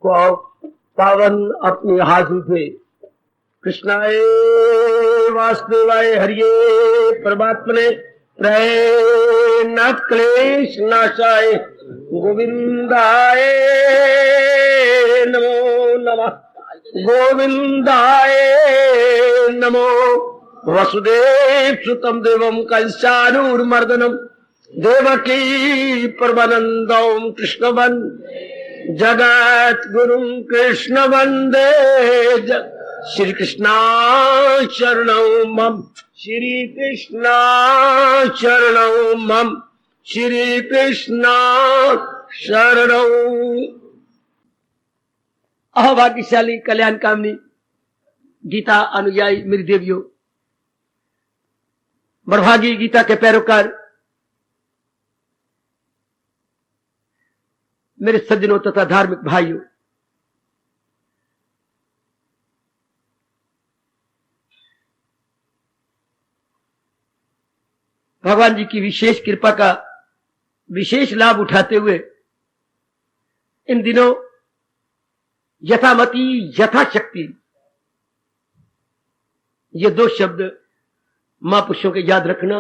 को पावन अपने हाथों से कृष्णाय वासुदेवाय हरिये परमात्मने प्रयनाथ क्लेश नाशाय गोविंदाय नमो नमः गोविंदाय नमो वसुदेव सुतम देवम कंसानूर्मर्दनम देवकी परमानंदम कृष्णवन जगत गुरु कृष्ण वंदे श्री कृष्णा शरणौ मम श्री कृष्णा शरणौ मम श्री कृष्णा शरणौ। अभाग्यशाली कल्याण कामनी गीता अनुयायी मेरी देवियों, बड़भागी गीता के पैरोकार मेरे सज्जनों तथा धार्मिक भाइयों, भगवान जी की विशेष कृपा का विशेष लाभ उठाते हुए इन दिनों यथामति यथाशक्ति ये दो शब्द महापुरुषों के याद रखना।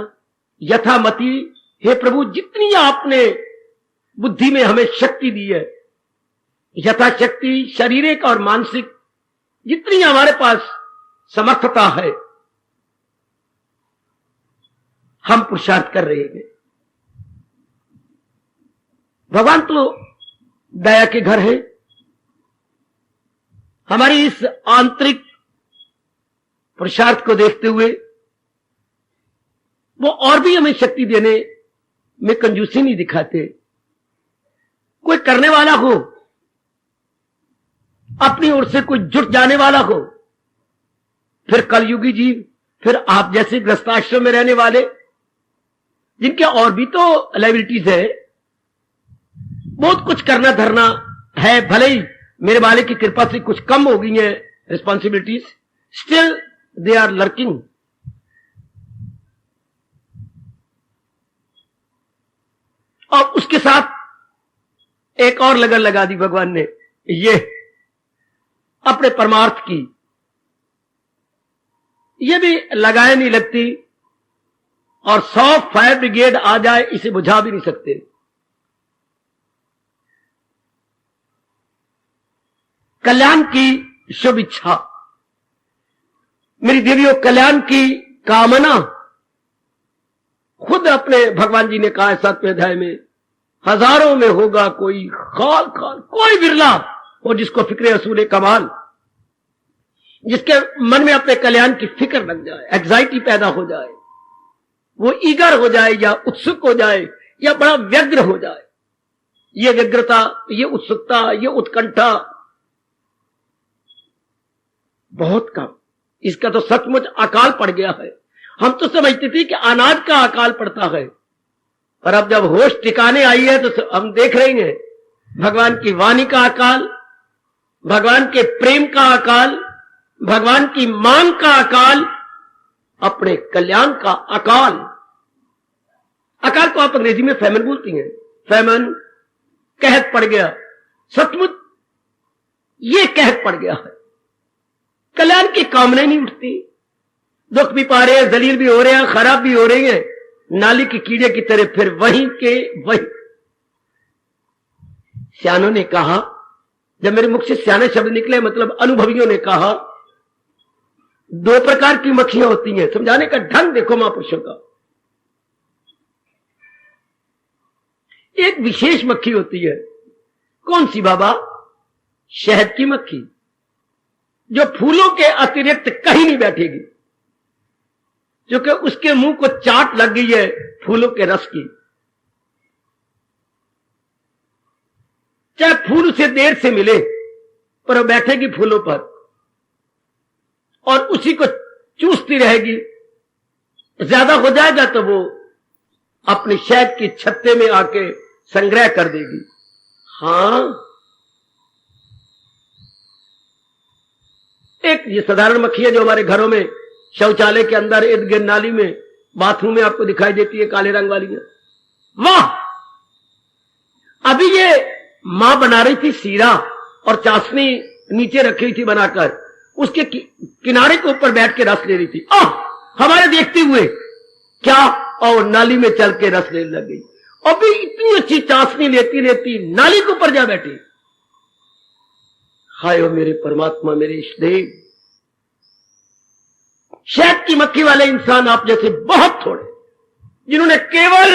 यथामति, हे प्रभु जितनी आपने बुद्धि में हमें शक्ति दी है, यथाशक्ति शारीरिक और मानसिक जितनी हमारे पास समर्थता है, हम पुरुषार्थ कर रहे हैं। भगवान तो दया के घर है। हमारी इस आंतरिक पुरुषार्थ को देखते हुए वो और भी हमें शक्ति देने में कंजूसी नहीं दिखाते। कोई करने वाला हो, अपनी ओर से कोई जुट जाने वाला हो, फिर कलयुगी जीव, फिर आप जैसे ग्रस्ताश्रम में रहने वाले जिनके और भी तो लायबिलिटीज है, बहुत कुछ करना धरना है, भले ही मेरे मालिक की कृपा से कुछ कम हो गई है responsibilities, still they are lurking. और उसके साथ एक और लगन लगा दी भगवान ने, ये अपने परमार्थ की, ये भी लगाए नहीं लगती, और 100 फायर ब्रिगेड आ जाए इसे बुझा भी नहीं सकते। कल्याण की शुभ इच्छा, मेरी देवियों, कल्याण की कामना खुद अपने भगवान जी ने कहा है 7वें अध्याय में, हजारों में होगा कोई खाल खाल, कोई बिरला हो जिसको फिक्र असूल कमाल, जिसके मन में अपने कल्याण की फिक्र लग जाए, एग्जाइटी पैदा हो जाए, वो ईगर हो जाए या उत्सुक हो जाए या बड़ा व्यग्र हो जाए। ये व्यग्रता, ये उत्सुकता, ये उत्कंठा बहुत कम, इसका तो सचमुच अकाल पड़ गया है। हम तो समझते थे कि अनाज का अकाल पड़ता है, पर अब जब होश ठिकाने आई है तो हम देख रहे हैं भगवान की वाणी का अकाल, भगवान के प्रेम का अकाल, भगवान की मांग का अकाल, अपने कल्याण का अकाल। अकाल को आप अंग्रेजी में फैमन बोलती हैं, फैमन, कहत पड़ गया, सचमुच ये कहत पड़ गया है। कल्याण की कामना नहीं उठती, दुख भी पा रहे हैं, जलील भी हो रहे हैं, खराब भी हो रही है, नाली के कीड़े की तरह फिर वहीं के वहीं। सियानों ने कहा, जब मेरे मुख से सियाने शब्द निकले, मतलब अनुभवियों ने कहा, 2 प्रकार की मक्खियां होती हैं। समझाने का ढंग देखो महापुरुषों का। एक विशेष मक्खी होती है, कौन सी बाबा? शहद की मक्खी, जो फूलों के अतिरिक्त कहीं नहीं बैठेगी, क्योंकि उसके मुंह को चाट लग गई है फूलों के रस की। चाहे फूल उसे देर से मिले, पर वो बैठेगी फूलों पर और उसी को चूसती रहेगी। ज्यादा हो जाएगा तो वो अपने शहद की छत्ते में आके संग्रह कर देगी। हां, एक ये साधारण मक्खी है जो हमारे घरों में शौचालय के अंदर इर्द गिर्द नाली में बाथरूम में आपको दिखाई देती है, काले रंग वाली है। वाह, अभी ये मां बना रही थी सीरा और चाशनी नीचे रखी हुई थी बनाकर, उसके किनारे के ऊपर बैठ के रस ले रही थी। हमारे देखते हुए क्या, और नाली में चल के रस लेने लग गई। अभी इतनी अच्छी चाशनी लेती लेती नाली के ऊपर जा बैठी। हाय ओ मेरे परमात्मा, मेरे इष्ट देव, शहद की मक्खी वाले इंसान आप जैसे बहुत थोड़े, जिन्होंने केवल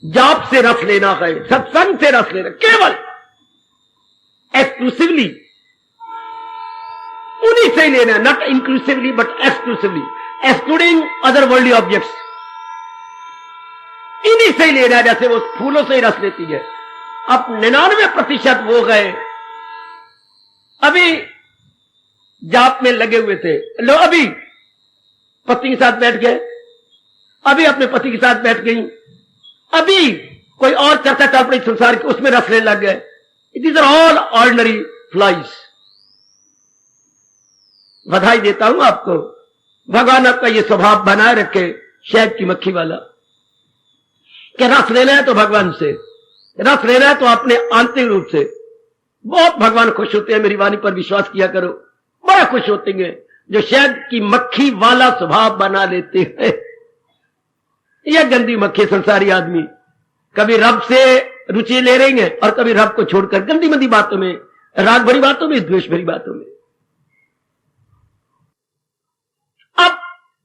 जाप से रस लेना है, सत्संग से रस लेना, केवल एक्सक्लूसिवली उन्हीं से ही लेना, not inclusively but exclusively, excluding other worldly objects, इन्हीं से ही लेना है। जैसे वो फूलों से ही रस लेती है। अब 99% वो गए, अभी जाप में लगे हुए थे, लो अभी पति के साथ बैठ गए, अभी अपने पति के साथ बैठ गई, अभी कोई और चर्चा चल पड़ी संसार की, उसमें रस लेने लग गए। It are all ordinary flies. बधाई देता हूं आपको, भगवान आपका ये स्वभाव बनाए रखे, शहद की मक्खी वाला, कि रस लेना है तो भगवान से, रस लेना है तो अपने आंतरिक रूप से। बहुत भगवान खुश होते हैं, मेरी वाणी पर विश्वास किया करो, बड़ा खुश होते हैं जो शहद की मक्खी वाला स्वभाव बना लेते हैं। यह गंदी मक्खी संसारी आदमी कभी रब से रुचि ले रही है और कभी रब को छोड़कर गंदी मंदी बातों में, राग भरी बातों में, द्वेष भरी बातों में। अब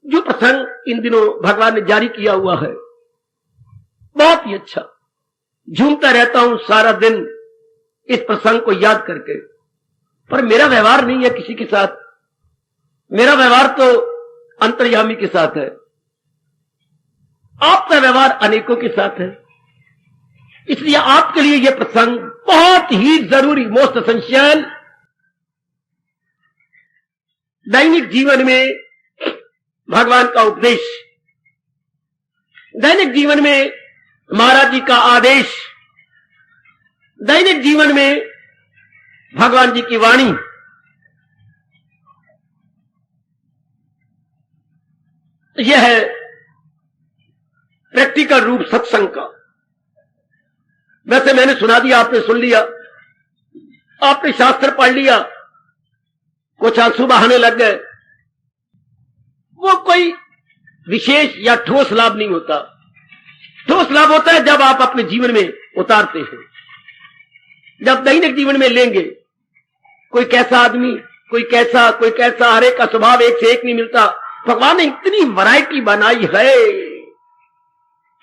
जो प्रसंग इन दिनों भगवान ने जारी किया हुआ है, बहुत ही अच्छा, झूमता रहता हूं सारा दिन इस प्रसंग को याद करके, पर मेरा व्यवहार नहीं है किसी के साथ, मेरा व्यवहार तो अंतर्यामी के साथ है, आपका व्यवहार अनेकों के साथ है। इसलिए आपके लिए यह प्रसंग बहुत ही जरूरी, मोस्ट एसेंशियल, दैनिक जीवन में भगवान का उपदेश, दैनिक जीवन में महाराज जी का आदेश, दैनिक जीवन में भगवान जी की वाणी, यह है प्रैक्टिकल रूप सत्संग का। वैसे मैंने सुना दिया, आपने सुन लिया, आपने शास्त्र पढ़ लिया, कुछ आंसू बहाने लग गए, वो कोई विशेष या ठोस लाभ नहीं होता। ठोस लाभ होता है जब आप अपने जीवन में उतारते हैं, जब दैनिक जीवन में लेंगे। कोई कैसा आदमी, कोई कैसा, कोई कैसा, हर एक का स्वभाव एक से एक नहीं मिलता। भगवान ने इतनी वैरायटी बनाई है,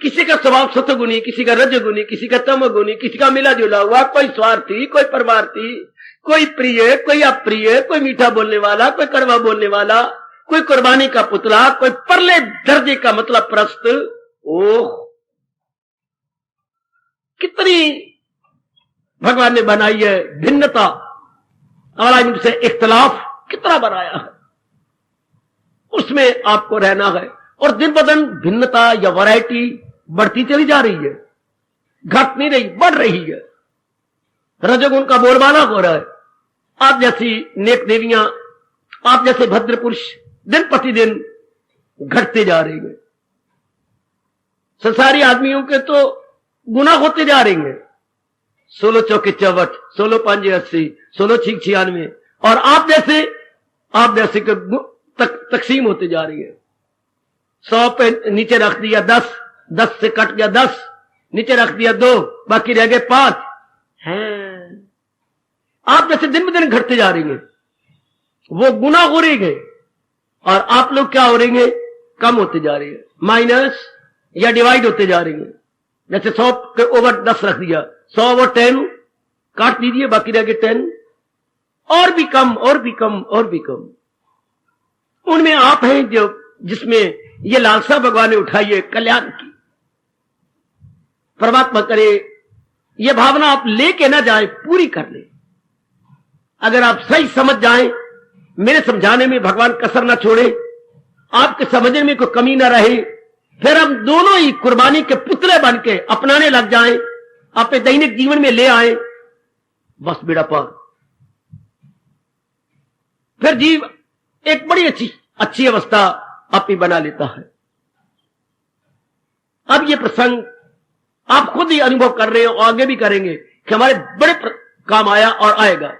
किसी का स्वभाव सत्वगुणी, किसी का रजगुणी, किसी का तमगुणी, किसी का मिला जुला हुआ, कोई स्वार्थी, कोई परमार्थी, कोई प्रिय, कोई अप्रिय, कोई मीठा बोलने वाला, कोई कड़वा बोलने वाला, कोई कुर्बानी का पुतला, कोई परले दर्जे का मतलब प्रस्त। ओह, कितनी भगवान ने बनाई है भिन्नता, हमारा इनसे इख्तलाफ कितना बनाया है, उसमें आपको रहना है। और दिन ब दिन भिन्नता या वैरायटी बढ़ती चली जा रही है, घट नहीं रही, बढ़ रही है। रजोगुण का बोलबाला हो रहा है। आप जैसी नेक देवियां, आप जैसे भद्र पुरुष दिन प्रतिदिन घटते जा रहे हैं। संसारी आदमियों के तो गुना होते जा रहे हैं। 16 चौके 64, 16 5 80, 16 6 96, और आप जैसे तकसीम होते जा रही है। 100 पे नीचे रख दिया 10, 10 से कट गया 10, नीचे रख दिया 2, बाकी रह गए 5 हैं। आप जैसे दिन ब दिन घटते जा रही हैं, वो गुना हो रही है, और आप लोग क्या हो रही है, कम होते जा रही है, माइनस या डिवाइड होते जा रही है। जैसे 100 के ओवर 10 रख दिया, 100 ओवर 10 काट दीजिए, बाकी रह गए 10, और भी कम, और भी कम, और भी कम। उनमें आप हैं जो जिसमें ये लालसा भगवान ने उठाई है कल्याण की। परमात्मा करे ये भावना आप लेके ना जाए, पूरी कर ले। अगर आप सही समझ जाएं, मेरे समझाने में भगवान कसर ना छोड़े, आपके समझने में कोई कमी ना रहे, फिर हम दोनों ही कुर्बानी के पुतले बन के अपनाने लग जाएं, अपने दैनिक जीवन में ले आए, बस बेड़ा पार। फिर जीव एक बड़ी अच्छी अवस्था आप ही बना लेता है। अब ये प्रसंग आप खुद ही अनुभव कर रहे हो और आगे भी करेंगे कि हमारे बड़े काम आया और आएगा।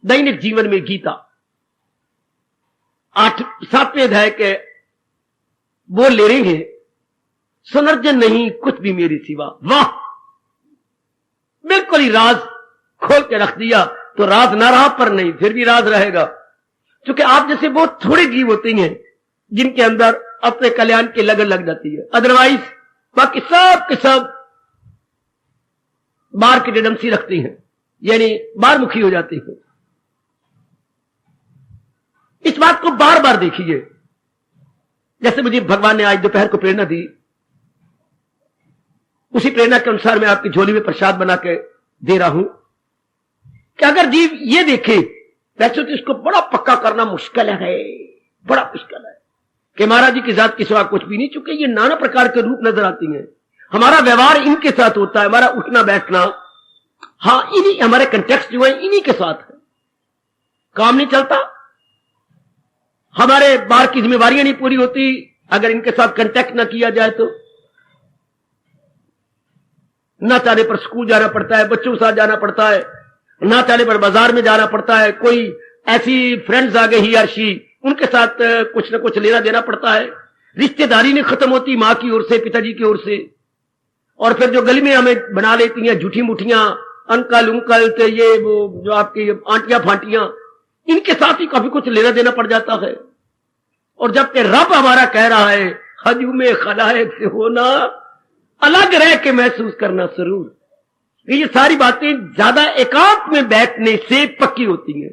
दैनिक जीवन में गीता 7वें अध्याय के बोल ले रहे हैं, सुनर्जन नहीं कुछ भी मेरी सिवा। वाह, बिल्कुल ही राज खोल के रख दिया। तो राज ना रहा पर नहीं, फिर भी राज रहेगा, क्योंकि आप जैसे बहुत थोड़े जीव होते हैं जिनके अंदर अपने कल्याण की लगन लग जाती है। अदरवाइज बाकी सब के सब बार की टेंडेंसी रखती हैं, यानी बारमुखी हो जाती है। इस बात को बार बार देखिए। जैसे मुझे भगवान ने आज दोपहर को प्रेरणा दी, उसी प्रेरणा के अनुसार मैं आपकी झोली में प्रसाद बना के दे रहा हूं कि अगर जीव ये देखे, वैसे तो इसको बड़ा पक्का करना मुश्किल है, बड़ा मुश्किल है कि महाराज जी की जात के सिवा कुछ भी नहीं, चुके ये नाना प्रकार के रूप नजर आती हैं। हमारा व्यवहार इनके साथ होता है, हमारा उठना बैठना, हाँ इन्हीं हमारे कंटेक्स्ट जो है इन्हीं के साथ है, काम नहीं चलता, हमारे बाहर की जिम्मेवारियां नहीं पूरी होती अगर इनके साथ कंटेक्ट ना किया जाए। तो ना चाहने पर स्कूल जाना पड़ता है, बच्चों के साथ जाना पड़ता है, ना चाहने पर बाजार में जाना पड़ता है, कोई ऐसी फ्रेंड्स आ गए ही और शी, उनके साथ कुछ ना कुछ लेना देना पड़ता है। रिश्तेदारी नहीं खत्म होती मां की ओर से, पिताजी की ओर से, और फिर जो गली में हमें बना लेती हैं झूठी मुठियां, अंकल उंकल तो ये वो जो आपकी आंटियां फांटियां, इनके साथ ही काफी कुछ लेना देना पड़ जाता है। और जबकि रब हमारा कह रहा है हजू में खलाए से होना, अलग रह के महसूस करना जरूर। ये सारी बातें ज्यादा एकांत में बैठने से पक्की होती हैं।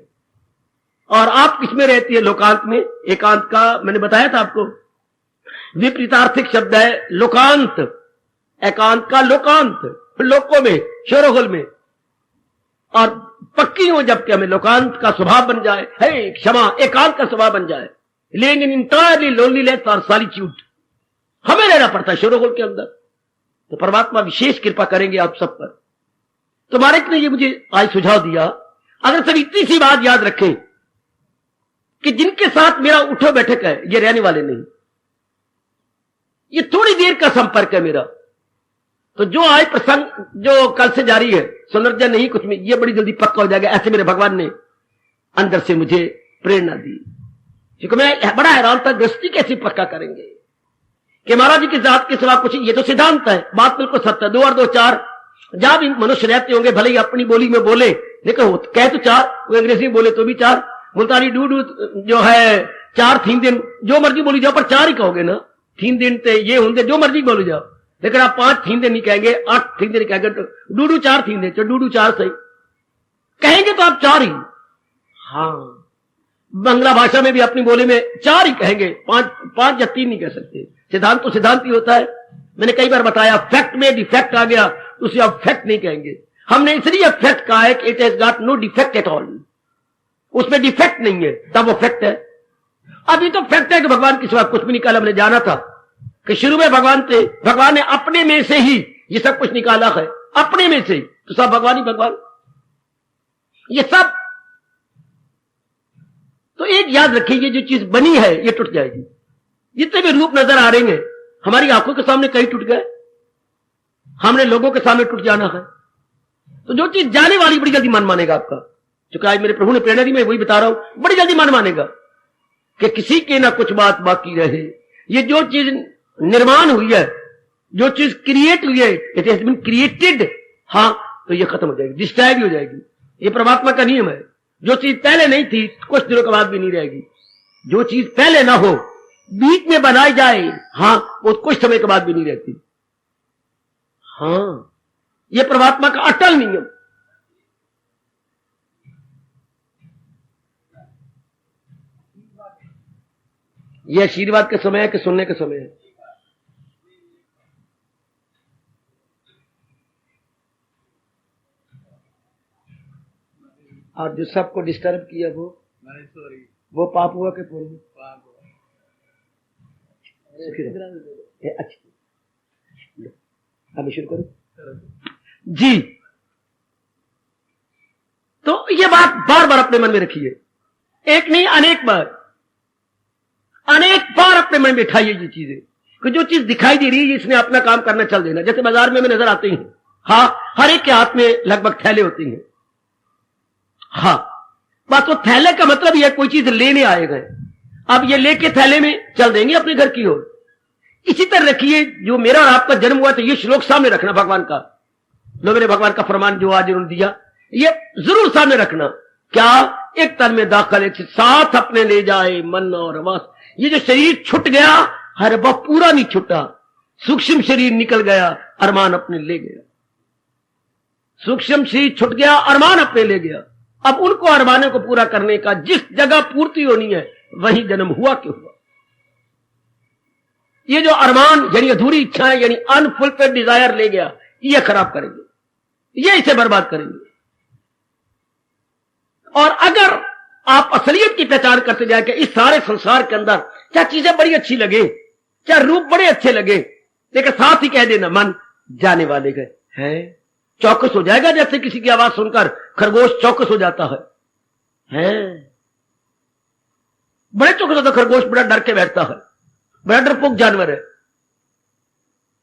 और आप किसमें रहती है? लोकांत में। एकांत का मैंने बताया था आपको विपरीतार्थिक शब्द है लोकांत, एकांत का लोकांत, लोकों में, शोरगुल में। और पक्की हो जबकि हमें लोकांत का स्वभाव बन जाए, है क्षमा, एकांत का स्वभाव बन जाए, लेकिन इंटायरली लोनलीनेस और सॉलिट्यूड हमें रहना पड़ता है शोरगुल के अंदर। तो परमात्मा विशेष कृपा करेंगे आप सब पर। तो महाराज ने ये मुझे आज सुझाव दिया, अगर सब इतनी सी बात याद रखें कि जिनके साथ मेरा उठो बैठक है ये रहने वाले नहीं, ये थोड़ी देर का संपर्क है मेरा। तो जो आज प्रसंग जो कल से जारी है, सुनर्जन नहीं कुछ में, ये बड़ी जल्दी पक्का हो जाएगा। ऐसे मेरे भगवान ने अंदर से मुझे प्रेरणा दी, क्योंकि मैं बड़ा हैरान था दृष्टि कैसे पक्का करेंगे कि महाराज जी की जात के सिवा कुछ। ये तो सिद्धांत है, बात बिल्कुल सत्य है। 2 और 2 4, जहां भी मनुष्य रहते होंगे भले ही अपनी बोली में बोले, लेकिन कह तो 4, वो अंग्रेजी में बोले तो भी 4, मुल्तानी डूडू जो है 4 3 दिन, जो मर्जी बोली जाओ पर 4 ही कहोगे ना। 3 दिन ते ये होंगे, जो मर्जी बोली जाओ, लेकिन आप 5 3 दिन नहीं कहेंगे, 8 3 दिन कहेंगे। तो डूडू 4 3 दिन, तो डूडू 4 सही कहेंगे तो आप 4 ही। हाँ, बांग्ला भाषा में भी अपनी बोली में 4 ही कहेंगे, 5 या 3 नहीं कह सकते। सिद्धांत तो सिद्धांत ही होता है। मैंने कई बार बताया, फैक्ट में डिफेक्ट आ गया तो उसे आप फैक्ट नहीं कहेंगे। हमने इसलिए फैक्ट कहा है कि it has got no defect at all, उसमें डिफेक्ट नहीं है, तब वो फैक्ट है। अभी तो फैक्ट है कि भगवान के सिवा कुछ भी निकाला। हमने जाना था कि शुरू में भगवान थे, भगवान ने अपने में से ही ये सब कुछ निकाला है, अपने में से, तो सब भगवान ही भगवान, ये सब। तो एक याद रखिए, ये जो चीज बनी है ये टूट जाएगी। जितने भी रूप नजर आ रहे हैं हमारी आंखों के सामने कई टूट गए, हमने लोगों के सामने टूट जाना है। तो जो चीज जाने वाली बड़ी जल्दी मन मानेगा आपका, क्योंकि आज मेरे प्रभु ने प्रेरणा दी, मैं वही बता रहा हूं, बड़ी जल्दी मन मानेगा कि किसी के ना कुछ बात बाकी रहे। ये जो चीज निर्माण हुई है, जो चीज क्रिएट हुई है, इट हैज बीन क्रिएटेड, हाँ, तो ये खत्म हो जाएगी, डिस्ट्रॉय भी हो जाएगी। ये परमात्मा का नियम है। जो चीज पहले नहीं थी कुछ दिनों के बाद भी नहीं रहेगी। जो चीज पहले ना हो बीच में बनाई जाए, हाँ, वो कुछ समय के बाद भी नहीं रहती। हाँ, ये परमात्मा का अटल नियम। यह आशीर्वाद का समय है कि सुनने का समय है? और जो सबको डिस्टर्ब किया वो पाप हुआ कि पुण्य? अच्छा, अभी शुरू करो जी। तो ये बात बार बार अपने मन में रखिए, एक नहीं अनेक बार अपने मन में बिठाइए ये चीजें कि जो चीज दिखाई दे रही है इसने अपना काम करना चल देना। जैसे बाजार में नजर आते हैं हाँ, हर एक के हाथ में लगभग थैले होती हैं। हाँ, बस वो थैले का मतलब यह कोई चीज लेने आए गए, अब ये लेके थैले में चल देंगे अपने घर की ओर। इसी तरह रखिए, जो मेरा और आपका जन्म हुआ तो ये श्लोक सामने रखना भगवान का, लोगों ने भगवान का फरमान जो आज उन्होंने दिया, ये जरूर सामने रखना। क्या? एक तन में दाखिल एक साथ अपने ले जाए मन और वास। ये जो शरीर छूट गया, हर वह पूरा नहीं छूटा, सूक्ष्म शरीर निकल गया, अरमान अपने ले गया। सूक्ष्म शरीर छूट गया, अरमान अपने ले गया। अब उनको अरमानों को पूरा करने का जिस जगह पूर्ति होनी है वहीं जन्म हुआ क्यों हुआ। ये जो अरमान यानी अधूरी इच्छाएं यानी अनफुलफिल्ड डिजायर ले गया, ये खराब करेंगे, ये इसे बर्बाद करेंगे। और अगर आप असलियत की पहचान करते जाए कि इस सारे संसार के अंदर क्या चीजें बड़ी अच्छी लगे, क्या रूप बड़े अच्छे लगे, लेकिन साथ ही कह देना मन जाने वाले गए हैं, चौकस हो जाएगा। जैसे किसी की आवाज सुनकर खरगोश चौकस हो जाता है बड़े चौकस होता खरगोश, बड़ा डर के बैठता है, बड़ा डरपोक जानवर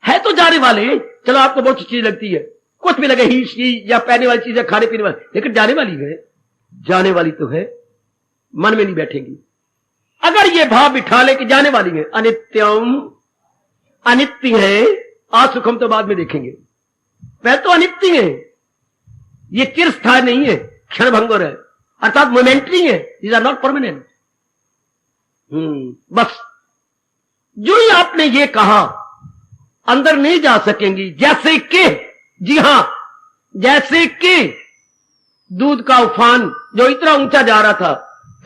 है तो जाने वाले। चलो आपको बहुत अच्छी चीज लगती है, कुछ भी लगे ही या पहने वाली चीजें, खाने पीने वाली, लेकिन जाने वाली है, जाने वाली तो है, मन में नहीं बैठेंगी। अगर ये भाव बिठा ले कि जाने वाली है, अनित्यम, अनित्य है, असुखम तो बाद में देखेंगे, वह तो अनित्य है, ये चिरस्थायी नहीं है, क्षण भंगुर है, अर्थात मोमेंटरी है, दीज आर नॉट परमानेंट। बस जो ही आपने ये कहा अंदर नहीं जा सकेंगी। जैसे कि, जी हां, जैसे कि दूध का उफान जो इतना ऊंचा जा रहा था,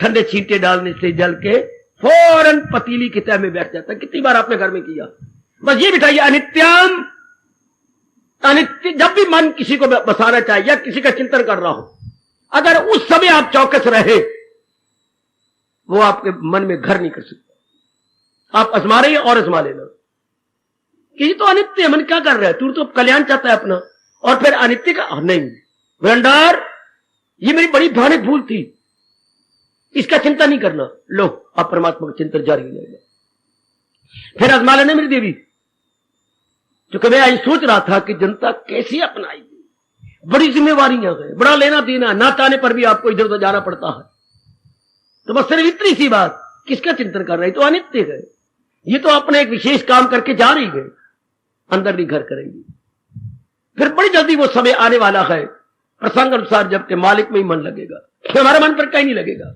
ठंडे छींटे डालने से जल के फौरन पतीली की तह में बैठ जाता। कितनी बार आपने घर में किया। बस ये बिठाइए अनित्यम, अनित्य। जब भी मन किसी को बसाना चाहिए या किसी का चिंतन कर रहा हो, अगर उस समय आप चौकस रहे, वो आपके मन में घर नहीं कर सकता। आप आजमा रहे और आजमा लेना कि ये तो अनित्य है, मन क्या कर रहा है, तू तो कल्याण चाहता है अपना, और फिर अनित्य का नहीं वेंडर, ये मेरी बड़ी भयानक भूल थी, इसका चिंता नहीं करना। लो, अब परमात्मा का चिंतन जारी हो जाएगा। फिर आजमा लेना मेरी देवी, क्योंकि मैं आज सोच रहा था कि जनता कैसी अपनाएगी, बड़ी जिम्मेवारियां हैं, बड़ा लेना देना, ना चाहने पर भी आपको इधर उधर जाना पड़ता है। तो बस सिर्फ इतनी सी बात, किसका चिंतन कर रहे, तो अनित्य है, ये तो अपने एक विशेष काम करके जा रही है, अंदर नहीं घर करेंगी। फिर बड़ी जल्दी वो समय आने वाला है प्रसंग अनुसार, जबकि मालिक में ही मन लगेगा, हमारा मन पर कहीं नहीं लगेगा,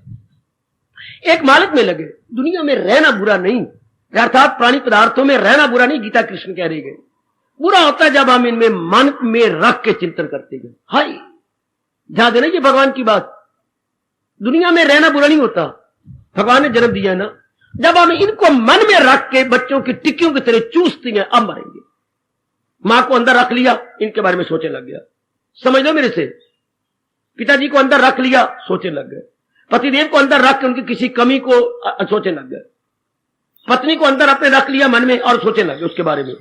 एक मालिक में लगे। दुनिया में रहना बुरा नहीं, अर्थात प्राणी पदार्थों में रहना बुरा नहीं, गीता कृष्ण कह रही गए। बुरा होता है जब हम इनमें मन में रख के चिंतन करते गए। हाय, ध्यान देना ये भगवान की बात, दुनिया में रहना बुरा नहीं होता, भगवान ने जन्म दिया ना, जब हम इनको मन में रख के बच्चों की टिक्कियों की तरह चूसते हैं, अब मरेंगे। मां को अंदर रख लिया, इनके बारे में सोचने लग गया, समझ लो मेरे से, पिताजी को अंदर रख लिया, सोचने लग गए, पतिदेव को अंदर रख के उनकी किसी कमी को सोचने लग गए, पत्नी को अंदर अपने रख लिया मन में और सोचने लग गए उसके बारे में।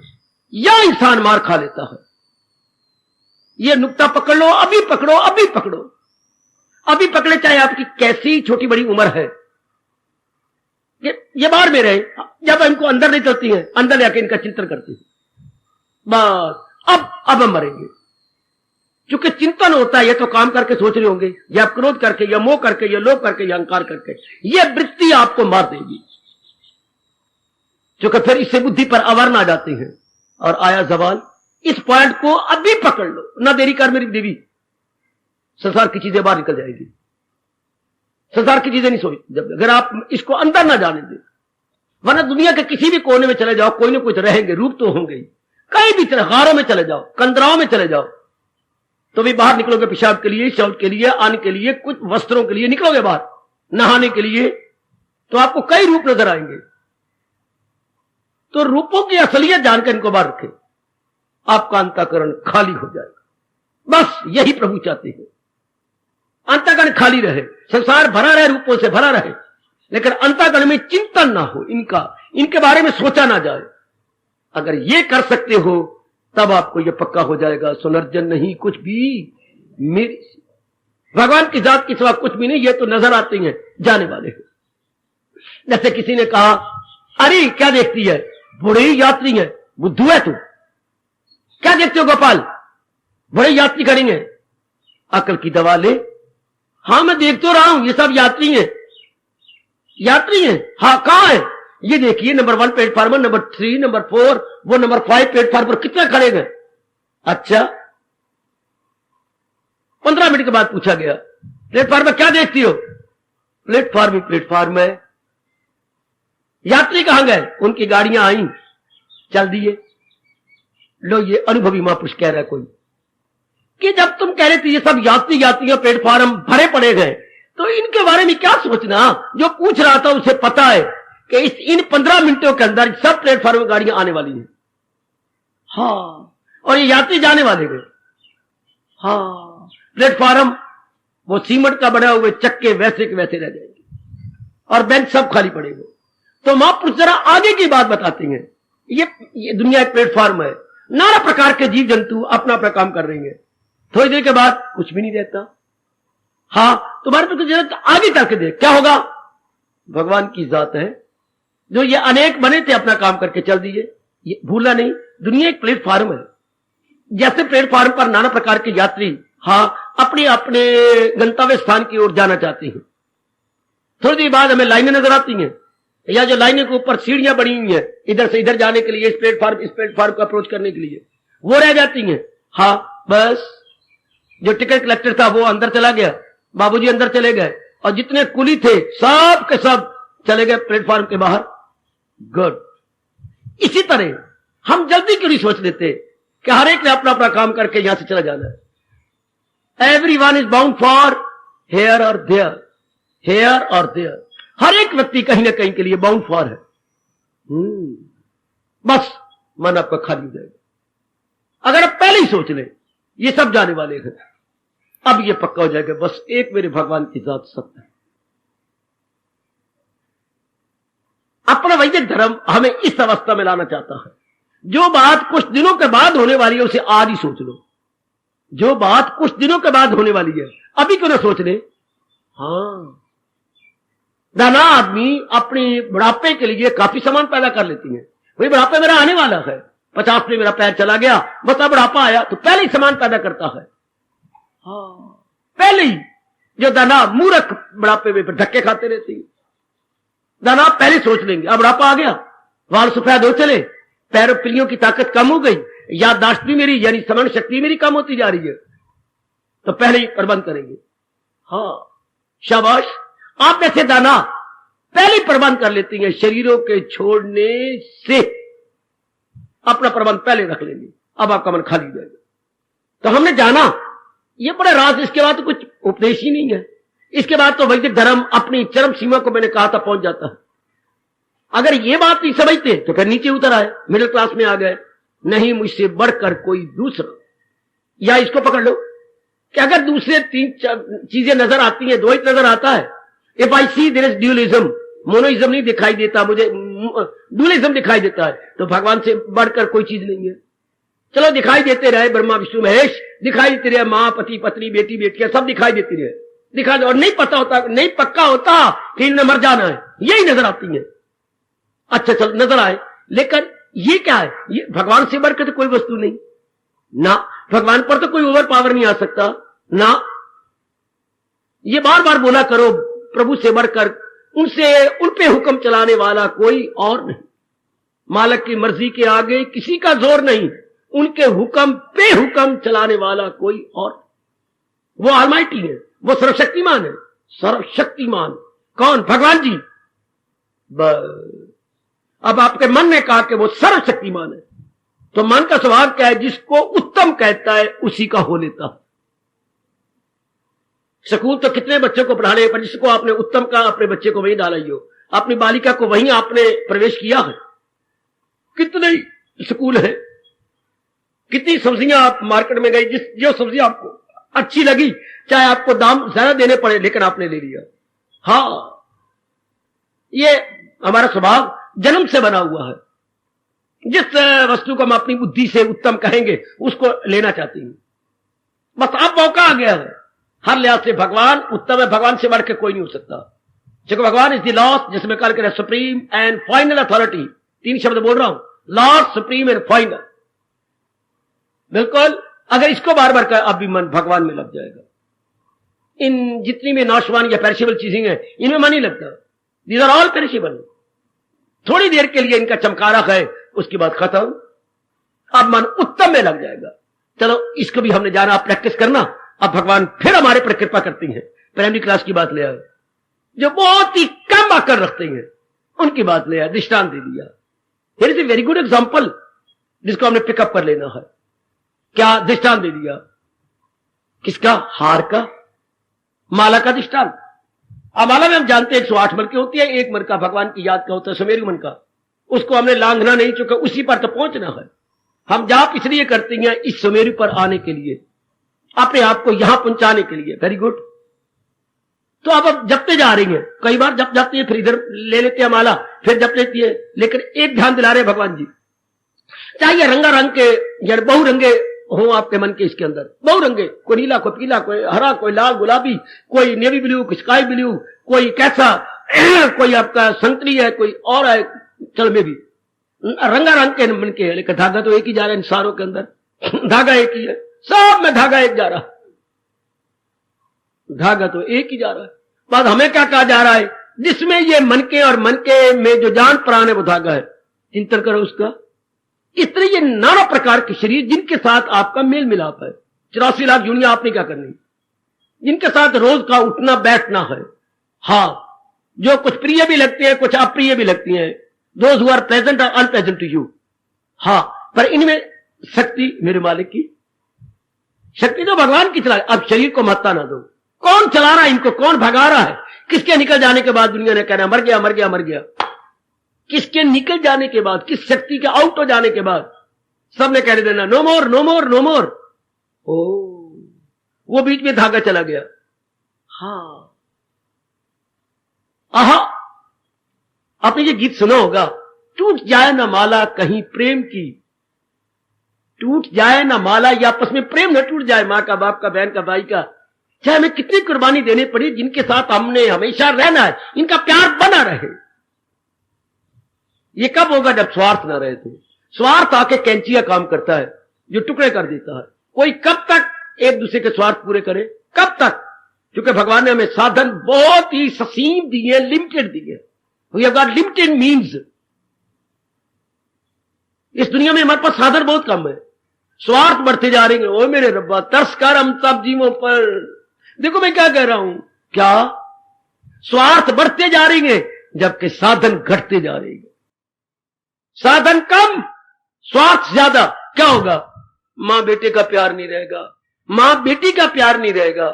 यह इंसान मार खा लेता है। यह नुक्ता पकड़ लो, अभी पकड़ो, अभी पकड़ो, अभी पकड़े, चाहे आपकी कैसी छोटी बड़ी उम्र है, ये बाहर में रहे, जब इनको अंदर नहीं चलती है, अंदर जाके इनका चिंतन करती है, बस अब हम मरेंगे। क्योंकि चिंतन होता है, ये तो काम करके सोच रहे होंगे, या क्रोध करके, या मोह करके, या लोभ करके, या अहंकार करके, यह वृत्ति आपको मार देगी। क्योंकि फिर इससे बुद्धि पर अवर्ण आ जाते हैं और आया सवाल, इस पॉइंट को अभी पकड़ लो, ना देरी कर मेरी देवी, संसार की चीजें बाहर निकल जाएगी, संसार की चीजें नहीं सोच, जब अगर आप इसको अंदर ना जाने दें, वरना दुनिया के किसी भी कोने में चले जाओ, कोई ना कोई तो रहेंगे, रूप तो होंगे, कहीं भी तरह गारों में चले जाओ, कंदराओं में चले जाओ, तो भी बाहर निकलोगे पेशाब के लिए, शौच के लिए, अन्न के लिए, कुछ वस्त्रों के लिए निकलोगे बाहर, नहाने के लिए, तो आपको कई रूप नजर आएंगे। तो रूपों की असलियत जानकर इनको बाहर रखें, आपका अंतःकरण खाली हो जाएगा। बस यही प्रभु चाहते हैं, अंतःकरण खाली रहे, संसार भरा रहे, रूपों से भरा रहे, लेकिन अंतःकरण में चिंतन ना हो, इनके बारे में सोचा ना जाए। अगर ये कर सकते हो तब आपको ये पक्का हो जाएगा, सुनर्जन नहीं कुछ भी मेरी, भगवान की जात की सिवा कुछ भी नहीं, ये तो नजर आते हैं जाने वाले हैं। जैसे किसी ने कहा, अरे क्या देखती है, बूढ़ी यात्री है, बुद्धू है तू, क्या देखते हो गोपाल, बड़े यात्री करेंगे, अकल की दवा ले। हाँ मैं देख तो रहा हूं, ये सब यात्री हैं, यात्री हैं। हाँ कहां है? ये देखिए नंबर 1 प्लेटफार्म, नंबर 3, नंबर 4, वो नंबर 5 प्लेटफार्म पर कितने खड़े गए? अच्छा 15 मिनट के बाद पूछा गया प्लेटफार्म में क्या देखती हो? प्लेटफार्म है। यात्री कहां गए? उनकी गाड़ियां आई, चल दिए। लो ये अनुभवी महापुरुष कह रहा है कोई कि जब तुम कह रहे थे ये सब यात्री यात्रियों प्लेटफार्म भरे पड़े गए, तो इनके बारे में क्या सोचना? जो पूछ रहा था उसे पता है कि इन 15 मिनटों के अंदर सब प्लेटफार्म में गाड़ियां आने वाली हैं। हाँ, और ये यात्री जाने वाले गए। हाँ, प्लेटफार्म वो सीमेंट का बना हुए चक्के वैसे के वैसे रह जाएंगे और बेंच सब खाली पड़ेंगे। तो महापुरुष जरा आगे की बात बताते हैं। ये दुनिया एक प्लेटफार्म है, नाना प्रकार के जीव जंतु अपना अपना काम कर रहे हैं, थोड़ी देर के बाद कुछ भी नहीं रहता। हाँ, तुम्हारे पे जरा आगे करके देख क्या होगा। भगवान की जात है, जो ये अनेक बने थे अपना काम करके चल दिए। ये भूलना नहीं, दुनिया एक प्लेटफार्म है। जैसे प्लेटफार्म पर नाना प्रकार के यात्री हाँ अपने अपने गंतव्य स्थान की ओर जाना चाहते हैं। थोड़ी देर बाद हमें लाइनें नजर आती हैं, या जो लाइनें के ऊपर सीढ़ियां बनी हुई हैं इधर से इधर जाने के लिए, इस प्लेटफार्म को अप्रोच करने के लिए, वो रह जाती हैं। हाँ बस जो टिकट कलेक्टर था वो अंदर चला गया, बाबूजी अंदर चले गए, और जितने कुली थे सब के सब चले गए प्लेटफार्म के बाहर। गुड। इसी तरह हम जल्दी क्यों नहीं सोच लेते कि हर एक ने अपना अपना काम करके यहां से चला जाना है। Everyone is bound for here और देयर, हेयर और देयर। हर एक व्यक्ति कहीं ना कहीं के लिए बाउंड फॉर है। बस मन आपका खाली हो जाएगा अगर आप पहले ही सोच लें ये सब जाने वाले हैं। अब ये पक्का हो जाएगा बस एक मेरे भगवान की जात सत्य है। अपना वैदिक धर्म हमें इस अवस्था में लाना चाहता है। जो बात कुछ दिनों के बाद होने वाली है उसे आज ही सोच लो। जो बात कुछ दिनों के बाद होने वाली है अभी क्यों ना सोच ले। हाँ, दाना आदमी अपने बुढ़ापे के लिए काफी सामान पैदा कर लेती है। भाई बुढ़ापा मेरा आने वाला है, 50 में मेरा पैर चला गया, बस अब बुढ़ापा आया तो पहले ही सामान पैदा करता है। हाँ, पहले ही जो दाना मूर्ख बुढ़ापे में धक्के खाते रहती है। दाना पहले सोच लेंगे अब बुढ़ापा आ गया, वाल सफेद हो चले, पैरों पिलियों की ताकत कम हो गई, याददाश्त भी मेरी यानी स्मरण शक्ति मेरी कम होती जा रही है, तो पहले ही प्रबंध करेंगे। हाँ शाबाश, आप ऐसे दाना पहले प्रबंध कर लेती हैं। शरीरों के छोड़ने से अपना प्रबंध पहले रख लेंगे, अब आपका मन खाली जाएगा। तो हमने जाना ये बड़ा राज। इसके बाद तो कुछ उपदेश ही नहीं है। इसके बाद तो वैदिक धर्म अपनी चरम सीमा को मैंने कहा था पहुंच जाता है। अगर ये बात नहीं समझते तो फिर नीचे उतर आए, मिडिल क्लास में आ गए, नहीं मुझसे बढ़कर कोई दूसरा। या इसको पकड़ लो कि अगर दूसरे 3 चीजें नजर आती हैं, द्वैत नजर आता है। If I see there is dualism, monoism नहीं दिखाई देता मुझे, ड्यूलिज्म दिखाई देता है, तो भगवान से बढ़कर कोई चीज नहीं है। चलो दिखाई देते रहे ब्रह्मा विष्णु महेश, दिखाई देते रहे माँ पति पत्नी बेटी बेटियां, सब दिखाई देती रहे, दिखा और नहीं पता होता, नहीं पक्का होता कि इन्हें मर जाना है, यही नजर आती है। अच्छा चल नजर आए, लेकिन ये क्या है? ये भगवान से बढ़कर तो कोई वस्तु नहीं ना, भगवान पर तो कोई ओवर पावर नहीं आ सकता ना। ये बार बार बोला करो, प्रभु से बढ़कर उनसे उन पे हुक्म चलाने वाला कोई और नहीं। मालिक की मर्जी के आगे किसी का जोर नहीं, उनके हुक्म पे हुक्म चलाने वाला कोई और। वो ऑलमाइटी है, वो सर्वशक्तिमान है। सर्वशक्तिमान कौन? भगवान जी। अब आपके मन ने कहा कि वो सर्वशक्तिमान है, तो मन का स्वभाव क्या है? जिसको उत्तम कहता है उसी का हो लेता है। स्कूल तो कितने बच्चों को पढ़ाने, पर जिसको आपने उत्तम का अपने बच्चे को वहीं डाला ही हो, अपनी बालिका को वहीं आपने प्रवेश किया है। कितने स्कूल है, कितनी सब्जियां आप मार्केट में गई, जो सब्जी आपको अच्छी लगी, चाहे आपको दाम ज्यादा देने पड़े, लेकिन आपने ले लिया। हाँ, ये हमारा स्वभाव जन्म से बना हुआ है। जिस वस्तु को हम अपनी बुद्धि से उत्तम कहेंगे उसको लेना चाहते हैं। बस अब मौका आ गया है, हर लिहाज से भगवान उत्तम है, भगवान से बढ़ के कोई नहीं हो सकता। क्योंकि भगवान इज द लॉस्ट, जिसमें कल के सुप्रीम एंड फाइनल अथॉरिटी, 3 शब्द बोल रहा हूं, लॉस्ट सुप्रीम एंड फाइनल। बिल्कुल अगर इसको बार बार कर, अब भी मन भगवान में लग जाएगा। इन जितनी भी नाशवान या पेरिशेबल चीजें हैं, इनमें मन नहीं लगता। These are all perishable. थोड़ी देर के लिए इनका चमकारा है, उसके बाद खत्म। अब मन उत्तम में लग जाएगा। चलो इसको भी हमने जाना, प्रैक्टिस करना। अब भगवान फिर हमारे पर कृपा करती हैं। प्राइमरी क्लास की बात ले आए, जो बहुत ही कम आकर रखते हैं, उनकी बात ले आए, दृष्टांत दे दिया। Here is a very good example जिसको हमने पिकअप कर लेना है। क्या दृष्टांत दे दिया? किसका? हार का, माला का दृष्टांत। अब माला में हम जानते हैं 108 मन की होती है, एक मन का भगवान की याद का होता है, सुमेरु मन का। उसको हमने लांघना नहीं, चुका उसी पर तो पहुंचना है। हम जाप इसलिए करते हैं इस सुमेरु पर आने के लिए, अपने आप को यहां पहुंचाने के लिए। Very good. तो अब जपते जा रही हैं, कई बार जप जाती है, फिर इधर ले लेते हैं माला, फिर जप लेती है। लेकिन एक ध्यान दिला रहे भगवान जी, चाहे रंगारंग के या बहुरंगे हो आपके मन के, इसके अंदर बहुरंगे, कोई नीला, कोई पीला, कोई हरा, कोई लाल गुलाबी, कोई नेवी ब्लू, कोई स्काई ब्लू, कोई कैसा कोई आपका संतरी है, कोई और है, चल में भी रंगारंग के मन के है। लेकिन धागा तो एक ही जा रहा है इन सारों के अंदर। धागा एक ही है, सब में धागा एक जा रहा है, धागा तो एक ही जा रहा है। बात हमें क्या कहा जा रहा है? जिसमें ये मन के और मन के में जो जान प्राण है वो धागा है, चिंतन करो उसका। इस तरह ये नाना प्रकार के शरीर जिनके साथ आपका मेल मिलाप है, 84 लाख यूनिया आपने क्या करनी, जिनके साथ रोज का उठना बैठना है। हाँ, जो कुछ प्रिय भी लगते हैं, कुछ अप्रिय भी लगती हैं, दोज हु आर प्रेजेंट और अनप्रेजेंट टू यू। हाँ, पर इनमें शक्ति मेरे मालिक की, शक्ति तो भगवान की चला। अब शरीर को महत्ता ना दो। कौन चला रहा है इनको, कौन भगा रहा है? किसके निकल जाने के बाद दुनिया ने कहना मर गया, मर गया, मर गया। किसके निकल जाने के बाद, किस शक्ति के आउट हो जाने के बाद सबने कह देना नो मोर, नो मोर, नो मोर। ओ, वो बीच में धागा चला गया। हाँ, आहा, आपने ये गीत सुना होगा, टूट जाए ना माला कहीं प्रेम की, टूट जाए ना माला, या आपस में प्रेम न टूट जाए, मां का, बाप का, बहन का, भाई का, चाहे हमें कितनी कुर्बानी देनी पड़ी, जिनके साथ हमने हमेशा रहना है, इनका प्यार बना रहे। ये कब होगा? जब स्वार्थ ना रहे। तो स्वार्थ आके कैंची का काम करता है, जो टुकड़े कर देता है। कोई कब तक एक दूसरे के स्वार्थ पूरे करे? कब तक? क्योंकि भगवान ने हमें साधन बहुत ही ससीम दिए, लिमिटेड दिए। We have got limited means. इस दुनिया में हमारे पास साधन बहुत कम है, स्वार्थ बढ़ते जा रहे हैं। ओ मेरे रब्बा, तरस कर हम सब जीवों पर। देखो मैं क्या कह रहा हूं, क्या स्वार्थ बढ़ते जा रही है, जबकि साधन घटते जा रही है। साधन कम, स्वार्थ ज्यादा, क्या होगा? मां बेटे का प्यार नहीं रहेगा, मां बेटी का प्यार नहीं रहेगा,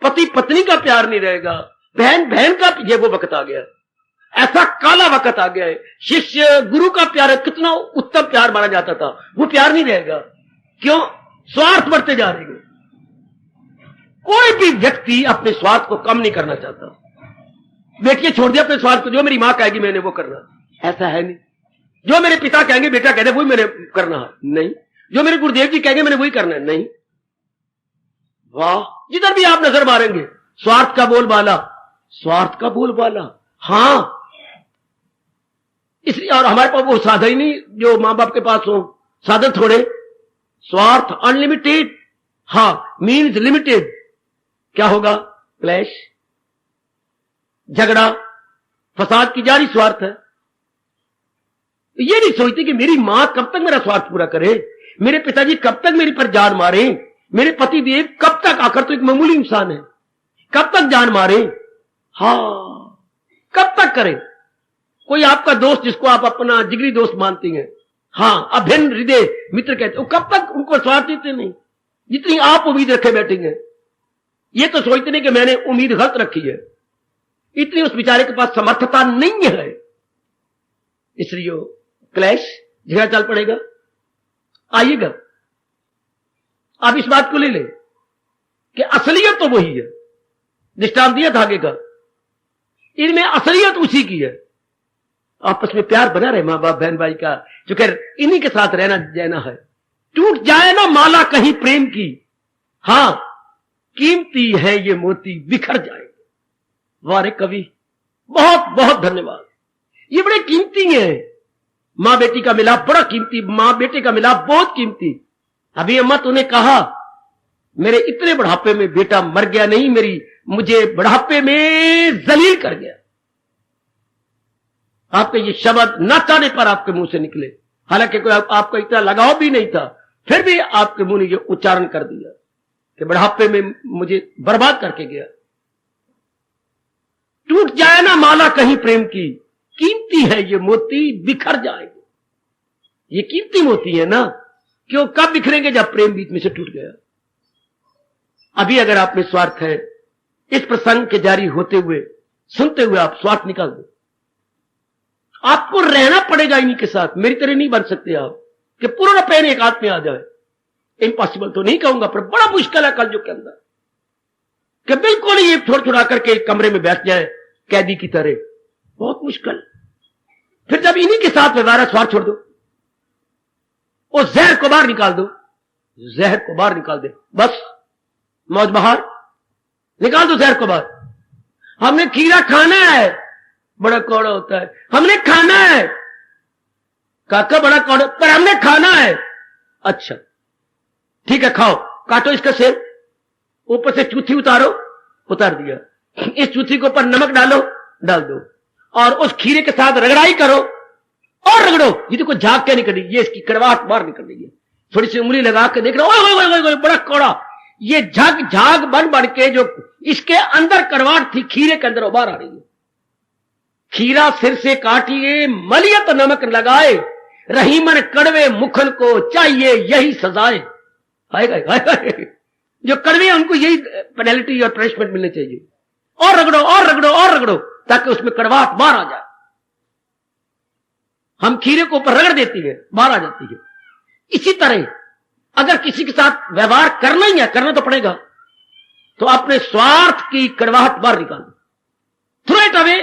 पति पत्नी का प्यार नहीं रहेगा, बहन बहन का। ये वो वक्त आ गया, ऐसा काला वक्त आ गया है। शिष्य गुरु का प्यार है, कितना उत्तम प्यार माना जाता था, वो प्यार नहीं रहेगा। क्यों? स्वार्थ बढ़ते जा रहे हैं। कोई भी व्यक्ति अपने स्वार्थ को कम नहीं करना चाहता। बेटियां छोड़ दिया अपने स्वार्थ को, जो मेरी मां कहेगी मैंने वो करना, ऐसा है नहीं। जो मेरे पिता कहेंगे बेटा कहते वही मैंने करना है, नहीं। जो मेरे गुरुदेव जी कहेंगे मैंने वही करना है, नहीं। वाह, जिधर भी आप नजर मारेंगे स्वार्थ का बोलबाला, स्वार्थ का बोलबाला। हाँ, इसलिए और हमारे पास वो साधन ही नहीं जो मां बाप के पास हो। साधन थोड़े, स्वार्थ अनलिमिटेड, हाँ, मीन्स लिमिटेड। क्या होगा? क्लैश, झगड़ा, फसाद की जारी स्वार्थ है। ये नहीं सोचती कि मेरी मां कब तक मेरा स्वार्थ पूरा करे, मेरे पिताजी कब तक मेरी पर जान मारे, मेरे पति देव कब तक, आकर तो एक मामूली इंसान है, कब तक जान मारे। हाँ, कब तक करे? कोई आपका दोस्त जिसको आप अपना जिगरी दोस्त मानती हैं, हाँ, अभिन्न हृदय मित्र कहते, वो कब तक उनको स्वार्थ देते नहीं, जितनी आप उम्मीद रखे बैठेंगे। ये तो सोचते नहीं कि मैंने उम्मीद गलत रखी है, इतनी उस बेचारे के पास समर्थता नहीं है। इसलिए क्लैश, झगड़ा चल पड़ेगा। आइएगा, आप इस बात को ले लें कि असलियत तो वही है। दृष्टांत दिया धागे का, इनमें असलियत उसी की है। आपस में प्यार बना रहे, मां बाप बहन भाई का, जो कह इन्हीं के साथ रहना जाना है। टूट जाए ना माला कहीं प्रेम की, हां, कीमती है ये मोती बिखर जाएंगे। वारे कवि, बहुत बहुत धन्यवाद। ये बड़े कीमती हैं। मां बेटी का मिलाप बड़ा कीमती, मां बेटे का मिलाप बहुत कीमती। अभी अम्मा तूने कहा मेरे इतने बुढ़ापे में बेटा मर गया नहीं, मुझे बुढ़ापे में जलील कर गया। आपके ये शब्द न चाहने पर आपके मुंह से निकले, हालांकि कोई आपको इतना लगाव भी नहीं था, फिर भी आपके मुंह ने ये उच्चारण कर दिया कि बुढ़ापे में मुझे बर्बाद करके गया। टूट जाए ना माला कहीं प्रेम की, कीमती है ये मोती बिखर जाएंगे। ये कीमती मोती है ना, क्यों कब बिखरेंगे? जब प्रेम बीच में से टूट गया। अभी अगर आप में स्वार्थ है, इस प्रसंग के जारी होते हुए सुनते हुए आप स्वार्थ निकाल दो। आपको रहना पड़ेगा इन्हीं के साथ, मेरी तरह नहीं बन सकते आप कि पूरा पैन एक हाथ में आ जाए। इम्पॉसिबल तो नहीं कहूंगा, पर बड़ा मुश्किल है कलयुग के अंदर कि बिल्कुल ही छोड़ छुड़ा करके एक कमरे में बैठ जाए कैदी की तरह, बहुत मुश्किल। फिर जब इन्हीं के साथ व्यवहार है, स्वार्थ छोड़ दो, वो जहर को बाहर निकाल दो, जहर को बाहर निकाल दे, बस मौज बाहर निकाल दो जहर को बाहर। हमने खीरा खाना है, बड़ा कौड़ा होता है, हमने खाना है काका, बड़ा कौड़ा, पर हमने खाना है। अच्छा ठीक है, खाओ, काटो इसका सेब, ऊपर से चूथी उतारो, उतार दिया, इस चूथी के ऊपर नमक डालो, डाल दो, और उस खीरे के साथ रगड़ाई करो और रगड़ो। ये देखो झाग क्या निकल रही है, इसकी कड़वाहट बाहर निकल रही है। थोड़ी सी उंगली लगा के देख रहा हूं, बड़ा कौड़ा, ये झाग झाग बन के जो इसके अंदर कड़वाहट थी खीरे के अंदर बाहर आ रही है। खीरा सिर से काटिए, मलियत नमक लगाए, रहीमन कड़वे मुखन को चाहिए यही सजाए। जो कड़वे हैं उनको यही पेनल्टी और पनिशमेंट मिलनी चाहिए। और रगड़ो और रगड़ो और रगड़ो ताकि उसमें कड़वाहट बाहर आ जाए। हम खीरे को ऊपर रगड़ देती है, बाहर आ जाती है। इसी तरह अगर किसी के साथ व्यवहार करना ही है, करना तो पड़ेगा, तो अपने स्वार्थ की कड़वाहट बाहर निकाल दो, थ्रो इट अवे।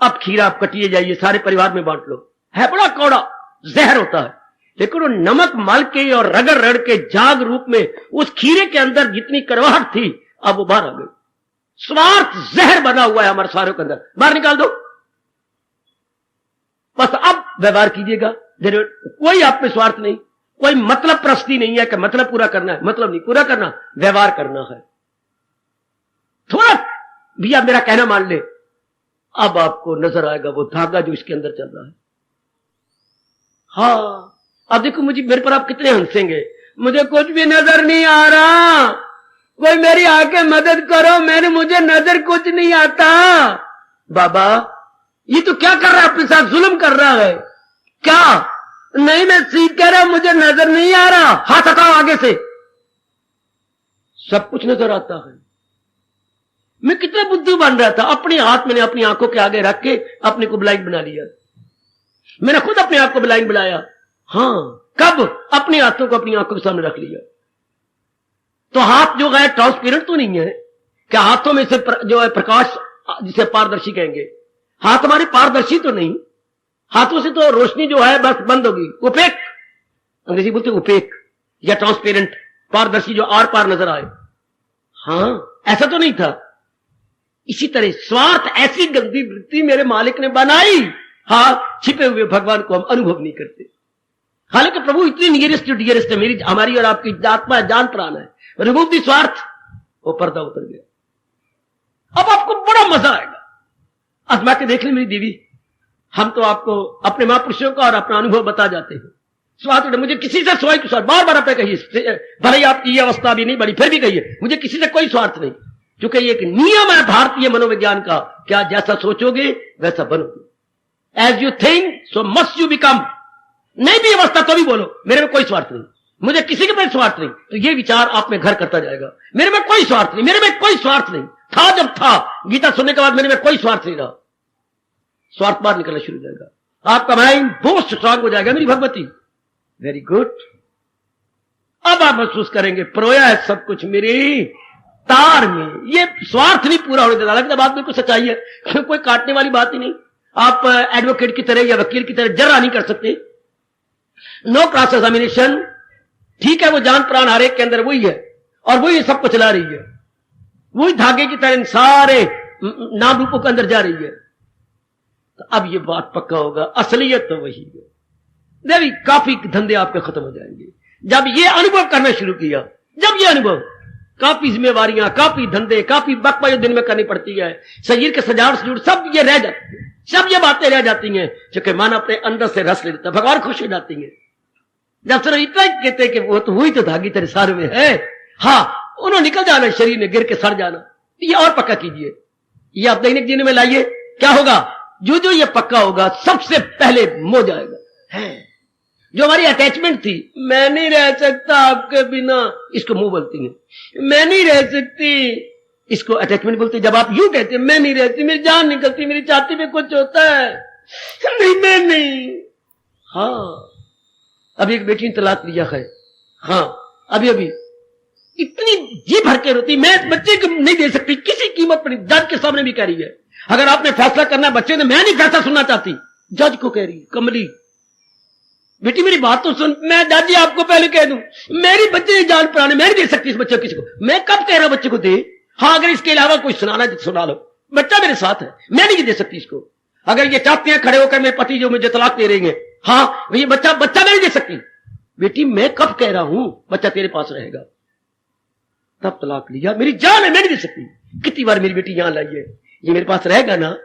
अब खीरा आप कटिए जाइए, सारे परिवार में बांट लो, है बड़ा कौड़ा, जहर होता है, लेकिन वो नमक माल के और रगड़ रगड़ के जाग रूप में उस खीरे के अंदर जितनी कड़वाहट थी अब वो बाहर आ गई। स्वार्थ जहर बना हुआ है हमारे सारों के अंदर, बाहर निकाल दो। बस अब व्यवहार कीजिएगा, कोई आप में स्वार्थ नहीं, कोई मतलब प्रस्ती नहीं है कि मतलब पूरा करना है, मतलब नहीं पूरा करना, व्यवहार करना है। थोड़ा भैया मेरा कहना मान ले, अब आपको नजर आएगा वो धागा जो इसके अंदर चल रहा है। हाँ अब देखो मुझे, मेरे पर आप कितने हंसेंगे, मुझे कुछ भी नजर नहीं आ रहा, कोई मेरी आके मदद करो, मुझे नजर कुछ नहीं आता। बाबा ये तो क्या कर रहा है, अपने साथ जुल्म कर रहा है क्या? नहीं मैं सीख कह रहा हूं, मुझे नजर नहीं आ रहा। हाथ हटाओ आगे से, सब कुछ नजर आता है। मैं कितना बुद्धू बन रहा था, अपने हाथ मैंने अपनी आंखों के आगे रख के अपने को ब्लाइंड बना लिया। मैंने खुद अपने आप को ब्लाइंड बनाया। हाँ कब? अपने हाथों को अपनी आंखों के सामने रख लिया। तो हाथ जो है ट्रांसपेरेंट तो नहीं है क्या? हाथों में से जो है प्रकाश, जिसे पारदर्शी कहेंगे, हाथ हमारे पारदर्शी तो नहीं, हाथों से तो रोशनी जो है बस बंद होगी, ओपेक, अंग्रेजी बोलते ओपेक या ट्रांसपेरेंट, पारदर्शी जो आर पार नजर आए। हाँ ऐसा तो नहीं था। इसी तरह स्वार्थ ऐसी गंदी वृत्ति मेरे मालिक ने बनाई, हाँ छिपे हुए भगवान को हम अनुभव नहीं करते। हालांकि प्रभु इतनी नियरेस्ट टू डियरेस्ट है, मेरी हमारी और आपकी आत्मा जान प्राण है। रिमूव दी स्वार्थ, वो पर्दा उतर गया। अब आपको बड़ा मजा आएगा, आजमा के देख ले मेरी देवी। हम तो आपको अपने महापुरुषों का और अपना अनुभव बता जाते हैं। स्वार्थ मुझे किसी से सोई स्वार्थ, बार बार आप कहिए, भले ही आपकी ये अवस्था भी नहीं बड़ी, फिर भी कहिए मुझे किसी से कोई स्वार्थ नहीं, क्योंकि ये एक नियम है भारतीय मनोविज्ञान का, क्या जैसा सोचोगे वैसा बनोगे। As you think so must you become. नहीं भी अवस्था तो भी बोलो मेरे में कोई स्वार्थ नहीं, मुझे किसी के पास स्वार्थ नहीं, तो ये विचार आप में घर करता जाएगा। मेरे में कोई स्वार्थ नहीं, मेरे में कोई स्वार्थ नहीं था, जब था गीता सुनने के बाद मेरे में कोई स्वार्थ नहीं रहा। स्वार्थ बाहर निकलना शुरू हो जाएगा, आपका माइंड बहुत स्ट्रांग हो जाएगा। मेरी भगवती वेरी गुड। अब आप महसूस करेंगे परोया है सब कुछ मेरी तार में। ये स्वार्थ नहीं पूरा होने देता, लेकिन बात बिल्कुल सच्चाई है, कोई काटने वाली बात ही नहीं। आप एडवोकेट की तरह या वकील की तरह जरा नहीं कर सकते। नो क्रॉस एग्जामिनेशन, ठीक है, वो जान प्राण हर एक के अंदर वही है और वही सबको चला रही है, वही धागे की तरह सारे नाम रूपों के अंदर जा रही है। तो अब ये बात पक्का होगा, असलियत तो वही है। देवी काफी धंधे आपके खत्म हो जाएंगे, जब ये अनुभव करना शुरू किया, जब ये अनुभव, काफी जिम्मेवारियां, काफी धंधे, काफी बकवाई दिन में करनी पड़ती है, शरीर के सजावट से जुड़ सब ये रह जाती है, सब ये बातें रह जाती हैं, क्योंकि मन अपने अंदर से रस ले लेता है, भगवान खुश हो जाती है। जब सिर्फ इतना ही कहते कि वो तो हुई तो धागी तेरे सर में है, हाँ उन्होंने निकल जाना, शरीर ने गिर के सड़ जाना। ये और पक्का कीजिए, ये आप दैनिक जीवन में लाइए, क्या होगा? जो जो ये पक्का होगा सबसे पहले मोह जाएगा। है जो हमारी अटैचमेंट थी, मैं नहीं रह सकता आपके बिना, इसको मुंह बोलती है। मैं नहीं रह सकती, इसको अटैचमेंट बोलते हैं। जब आप यूं कहते हैं मैं नहीं रहती, मेरी जान निकलती, मेरी छाती में कुछ होता है, नहीं मैं नहीं। हाँ अभी एक बेटी ने तलाक लिया है, हाँ अभी अभी इतनी जी भर के रोती, मैं बच्चे को नहीं दे सकती किसी कीमत पर, जज के सामने भी कह रही है। अगर आपने फैसला करना है बच्चे ने, मैं नहीं फैसला सुनना चाहती, जज को कह रही कमली बेटी मेरी बात तो सुन, मैं दादी आपको पहले कह दूं, मेरी बच्चे की जान प्राण, मैं नहीं दे सकती इस बच्चे को किसी को। मैं कब कह रहा हूं बच्चे को दे, हाँ अगर इसके अलावा कोई सुनाना है तो सुना लो, बच्चा मेरे साथ है, मैं नहीं दे सकती इसको। अगर ये चाहते हैं खड़े होकर मेरे पति जो मुझे तलाक दे रहे हैं, हाँ ये बच्चा मैं नहीं दे सकती। बेटी मैं कब कह रहा हूं बच्चा तेरे पास रहेगा, तब तलाक लिया, मेरी जान है, मैं नहीं दे सकती। कितनी बार मेरी बेटी यहां लाई है, ये मेरे पास रहेगा ना,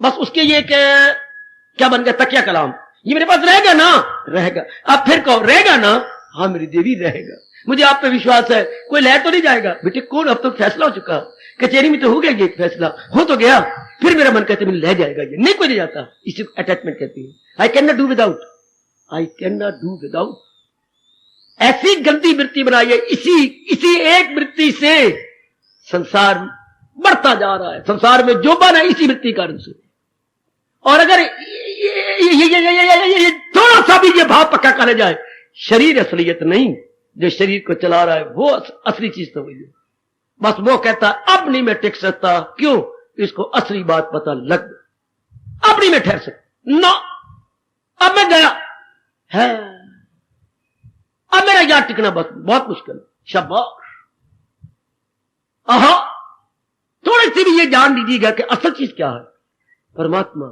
बस उसके ये क्या बन गया तकिया कलाम, ये मेरे पास रहेगा ना, रहेगा। अब फिर कहो रहेगा ना, हाँ मेरी देवी रहेगा, मुझे आप पे विश्वास है, कोई ले तो नहीं जाएगा। बेटे कौन, अब तो फैसला हो चुका, कचहरी में तो हो गया ये फैसला, हो तो गया, फिर मेरा मन कहते ले जाएगा, ये नहीं कोई ले जाता, इसी अटैचमेंट कहती है। I can not do without, I can not do without. ऐसी गंदी वृत्ति बनाई है, इसी एक वृत्ति से संसार बढ़ता जा रहा है, संसार में जो बना है इसी वृत्ति कारण से। और अगर ये थोड़ा सा भी ये भाव पक्का करा जाए, शरीर असलियत नहीं, जो शरीर को चला रहा है वो असली चीज तो वही है। बस वो कहता है अब नहीं मैं टिक सकता, क्यों? इसको असली बात पता लग, अब नहीं मैं ठहर सकता ना, अब मैं गया है, अब मेरा याद टिकना बस बहुत मुश्किल। शाबाश, आहा थोड़ी सी भी ये जान लीजिएगा कि असल चीज क्या है, परमात्मा।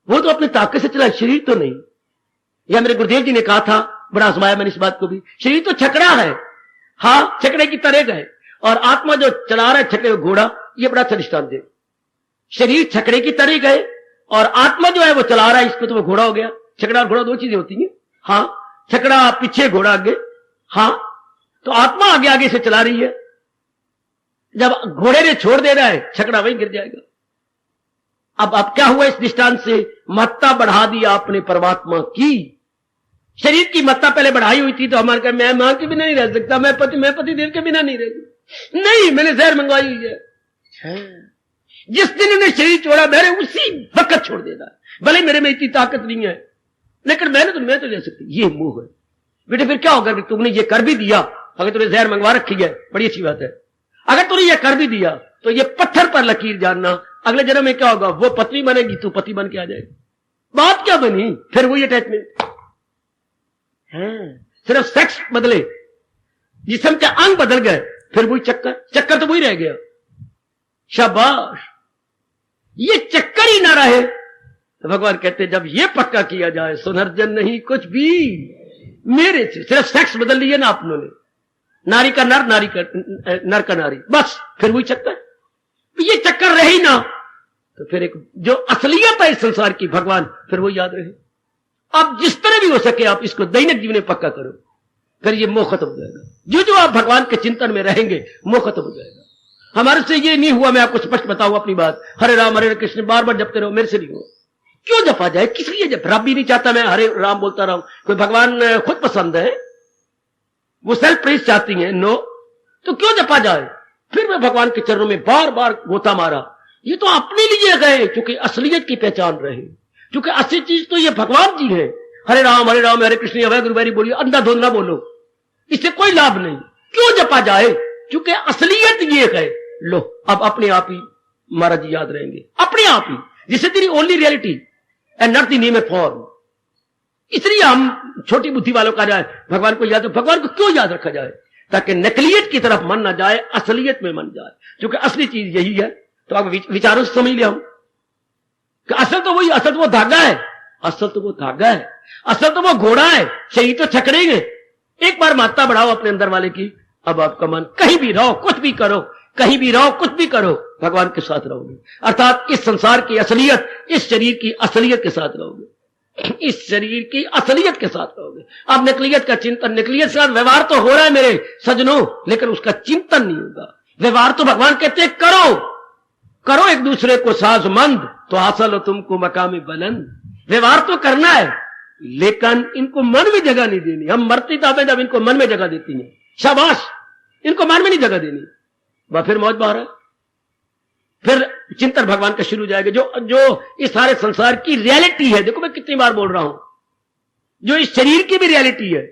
वो तो अपनी ताकत से चला, शरीर तो नहीं। या मेरे गुरुदेव जी ने कहा था, बड़ा आजमाया मैंने इस बात को भी, शरीर तो छकड़ा है, हाँ छकड़े की तरह गए, और आत्मा जो चला रहा है छकड़े घोड़ा, ये बड़ा अच्छा दृष्टांत दे। शरीर छकड़े की तरह गए और आत्मा जो है वो चला रहा है, इसको तो वो घोड़ा हो गया। छकड़ा और घोड़ा दो चीजें होती हैं, हाँ छकड़ा पीछे घोड़ा आगे, हाँ तो आत्मा आगे आगे से चला रही है। जब घोड़े ने छोड़ दे रहा है, छकड़ा वहीं गिर जाएगा। अब क्या हुआ इस दृष्टांत से? महत्ता बढ़ा दी आपने परमात्मा की। शरीर की महत्ता पहले बढ़ाई हुई थी तो हमारे कहा मैं मां के बिना नहीं रह सकता, मैं पति देव के बिना नहीं रह सकता, नहीं मैंने जहर मंगवाई हुई है। जिस दिन उन्हें शरीर छोड़ा मैंने उसी वक्त छोड़ देना, भले मेरे में इतनी ताकत नहीं है लेकिन मैं तो ले सकती। ये मुंह है बेटे, फिर क्या होगा कि तुमने ये कर भी दिया, अगर तुमने जहर मंगवा रखी है, बड़ी अच्छी बात है। अगर तूने ये कर भी दिया तो ये पत्थर पर लकीर जानना, अगले जन्म में क्या होगा, वो पत्नी बनेगी, तू पति बन के आ जाएगी। बात क्या बनी? फिर वही अटैचमेंट है, सिर्फ सेक्स बदले, जिस्म के अंग बदल गए, फिर वही चक्कर तो वही रह गया। शाबाश, ये चक्कर ही ना रहे तो भगवान कहते जब ये पक्का किया जाए, सुनर्जन नहीं कुछ भी मेरे से, सिर्फ सेक्स बदल लिए ना आप लोगों ने, नारी का नर, नर का नारी, बस फिर वही चक्कर। ये चक्कर रहे ही ना तो फिर एक जो असलियत है इस संसार की, भगवान, फिर वो याद रहे। अब जिस तरह भी हो सके आप इसको दैनिक जीवन में पक्का करो, फिर ये मोह खत्म हो जाएगा। जो आप भगवान के चिंतन में रहेंगे मोह खत्म हो जाएगा। हमारे से ये नहीं हुआ, मैं आपको स्पष्ट बताऊं अपनी बात, हरे राम कृष्ण बार बार जपते रहो, मेरे से नहीं हुआ। क्यों जपा जाए, किस लिए जप? रब भी नहीं चाहता मैं हरे राम बोलता रहूं। कोई भगवान खुद पसंद है, वो सेल्फ प्रेज चाहती है, नो, तो क्यों जपा जाए? फिर मैं भगवान के चरणों में बार बार गोता मारा। ये तो अपने लिए गए क्योंकि असलियत की पहचान रहे, क्योंकि असली चीज तो ये भगवान जी है। हरे राम हरे कृष्ण अभय गुरुवारी बोलिए, अंधाधुंध ना बोलो, इससे कोई लाभ नहीं। क्यों जपा जाए? क्योंकि असलियत ये है। लो अब अपने आप ही महाराज जी याद रहेंगे, अपने आप ही, जिसे तेरी only reality and not the name of form. इसलिए हम छोटी बुद्धि वालों का जाए भगवान को याद, भगवान को क्यों याद रखा जाए? ताकि नकलियत की तरफ मन ना जाए, असलियत में मन जाए, क्योंकि असली चीज यही है। तो आप विचारों से समझ लिया हम कि असल तो वही, असल तो वो धागा है, असल तो वो धागा है, असल तो वो घोड़ा है, शरीर तो छकड़े हैं। एक बार महत्ता बढ़ाओ अपने अंदर वाले की, अब आपका मन कहीं भी रहो, कुछ भी करो, कहीं भी रहो, कुछ भी करो, भगवान के साथ रहोगे। अर्थात इस संसार की असलियत, इस शरीर की असलियत के साथ रहोगे, इस शरीर की असलियत के साथ रहोगे। अब नकलियत का चिंतन, नकलियत के साथ व्यवहार तो हो रहा है मेरे सजनों, लेकिन उसका चिंतन नहीं होगा। व्यवहार तो भगवान कहते हैं करो, करो एक दूसरे को साजमंद, तो हासिल हो तुमको मकामी बुलंद। व्यवहार तो करना है, लेकिन इनको मन में जगह नहीं देनी। हम मरती ताबे जब इनको मन में जगह देती हैं, शाबाश, इनको मन में नहीं जगह देनी, वह फिर मौज बहा रहा है। फिर चिंतन भगवान का शुरू हो जाएगा। जो इस सारे संसार की रियलिटी है, देखो मैं कितनी बार बोल रहा हूं, जो इस शरीर की भी रियलिटी है,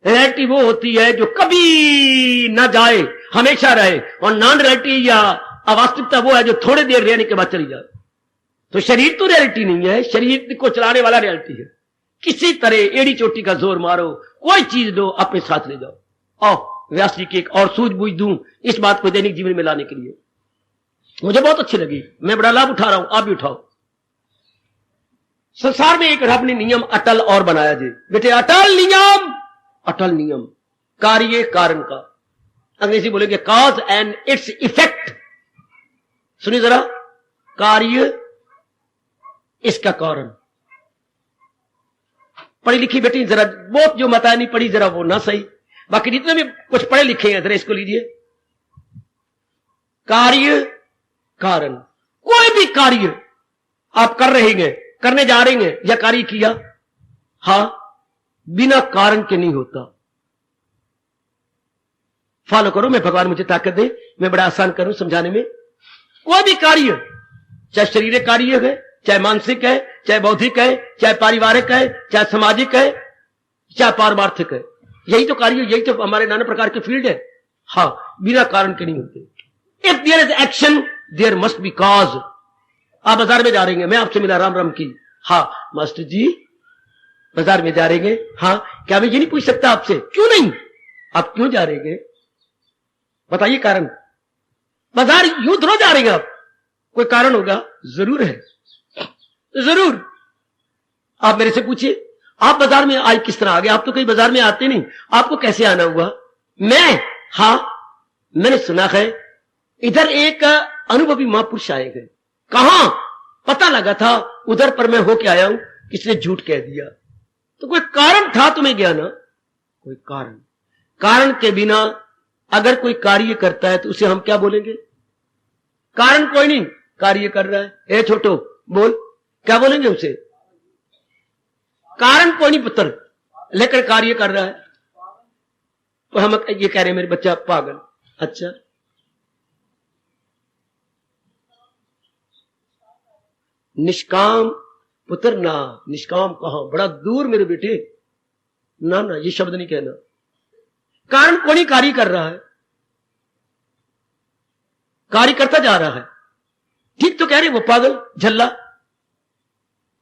रियलिटी वो होती है जो कभी ना जाए, हमेशा रहे, और नॉन रियलिटी या अवास्तविकता वो है जो थोड़ी देर रहने के बाद चली जाए। तो शरीर तो रियलिटी नहीं है, शरीर को चलाने वाला रियलिटी है। किसी तरह एड़ी चोटी का जोर मारो, कोई चीज लो, अपने साथ ले जाओ। आओ व्यास जी की एक और सूझबूझ दूं इस बात को दैनिक जीवन में लाने के लिए, मुझे बहुत अच्छी लगी, मैं बड़ा लाभ उठा रहा हूं, आप भी उठाओ। संसार में एक रब ने नियम अटल और बनाया जी बेटे, अटल नियम, अटल नियम कार्य कारण का, अंग्रेजी बोलेंगे कॉज एंड इट्स इफेक्ट। सुनिए जरा, कार्य इसका कारण। पढ़ी लिखी बेटी जरा, बहुत जो मता नहीं पढ़ी जरा वो ना सही, बाकी जितने भी कुछ पढ़े लिखे हैं जरा इसको लीजिए। कार्य कारण, कोई भी कार्य आप कर रहे हैं, करने जा रहे हैं या कार्य किया, हां, बिना कारण के नहीं होता। फॉलो करो, मैं भगवान मुझे ताकत दे, मैं बड़ा आसान करूं समझाने में। कोई भी कार्य, चाहे शारीरिक कार्य है, चाहे मानसिक है, चाहे बौद्धिक है, चाहे पारिवारिक है, चाहे सामाजिक है, चाहे पारमार्थिक है, यही तो कार्य, यही तो हमारे नाना प्रकार के फील्ड है। हां, बिना कारण के नहीं होते। If there is action there must be cause. आप बाजार में जा रहे हैं, मैं आपसे मिला राम राम की, हाँ मास्टर जी बाजार में जा रहे हैं, हाँ क्या मैं ये नहीं पूछ सकता आपसे क्यों नहीं, आप क्यों जा रहे हैं, बताइए कारण। बाजार यूं थोड़ा जा रहे हैं आप, कोई कारण होगा, जरूर है, जरूर। आप मेरे से पूछिए, आप बाजार में आज किस तरह आ गए, आप तो कहीं बाजार में आते नहीं, आपको कैसे आना हुआ। मैं, हाँ मैंने सुना है इधर एक अनुभवी महापुरुष आए गए, कहां पता लगा था उधर पर मैं होके आया हूं, किसने झूठ कह दिया, तो कोई कारण था तुम्हें गया ना, कोई कारण। कारण के बिना अगर कोई कार्य करता है तो उसे हम क्या बोलेंगे, कारण कोई नहीं, कार्य कर रहा है, ए छोटो बोल, क्या बोलेंगे उसे, कारण कोई नहीं पुत्र, लेकर कार्य कर रहा है, तो हम ये कह रहे हैं मेरे बच्चा पागल। अच्छा, निष्काम पुत्र ना, निष्काम कहां, बड़ा दूर मेरे बेटे, ना ना ये शब्द नहीं कहना। कारण कोई नहीं कार्य कर रहा है, कार्य करता जा रहा है, ठीक तो कह रहे वो पागल झल्ला,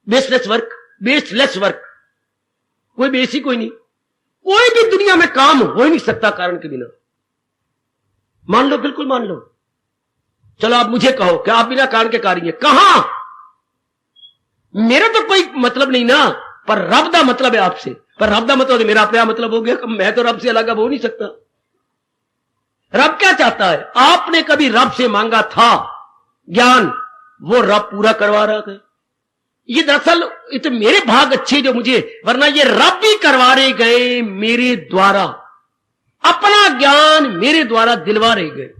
बेसलेस वर्क, बेसलेस वर्क, कोई बेसी कोई नहीं, कोई भी दुनिया में काम हो ही नहीं सकता कारण के बिना। मान लो, बिल्कुल मान लो, चलो आप मुझे कहो कि आप बिना कारण के कार्य हैं, कहां, मेरा तो कोई मतलब नहीं ना, पर रब दा मतलब है आपसे, पर रब दा मतलब मेरा अपना मतलब हो गया, मैं तो रब से अलग अब हो नहीं सकता। रब क्या चाहता है, आपने कभी रब से मांगा था ज्ञान, वो रब पूरा करवा रहा है। ये दरअसल तो मेरे भाग अच्छे जो मुझे, वरना ये रब भी करवा रहे गए मेरे द्वारा, अपना ज्ञान मेरे द्वारा दिलवा रहे गए।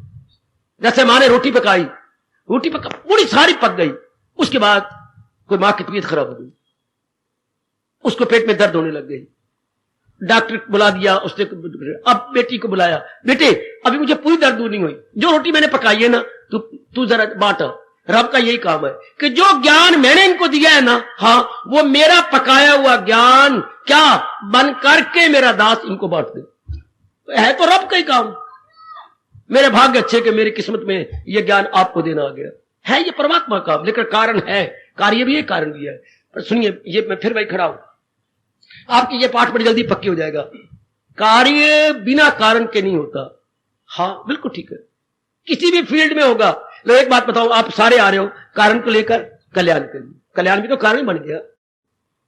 जैसे माँ ने रोटी पकाई, रोटी पका पूरी सारी पक गई, उसके बाद कोई मां की तबीयत खराब हो गई, उसको पेट में दर्द होने लग गई, डॉक्टर बुला दिया उसने, अब बेटी को बुलाया, बेटे अभी मुझे पूरी दर्द दूर नहीं हुई, जो रोटी मैंने पकाई है ना तू जरा बांटा। रब का यही काम है कि जो ज्ञान मैंने इनको दिया है ना, हाँ वो मेरा पकाया हुआ ज्ञान क्या बन करके मेरा दास इनको बांट दे। है तो रब का ही काम। मेरे भाग्य अच्छे कि मेरी किस्मत में ये ज्ञान आपको देना आ गया है, ये परमात्मा का, लेकिन कारण है, कार्य भी है कारण भी है। पर सुनिए, ये मैं फिर वही खड़ा हूं, आपकी ये पाठ बड़ी जल्दी पक्की हो जाएगा, कार्य बिना कारण के नहीं होता। हाँ बिल्कुल ठीक है, किसी भी फील्ड में होगा। लो एक बात बताओ, आप सारे आ रहे हो कारण को लेकर, कल्याण के लिए, कल्याण भी तो कारण बन गया,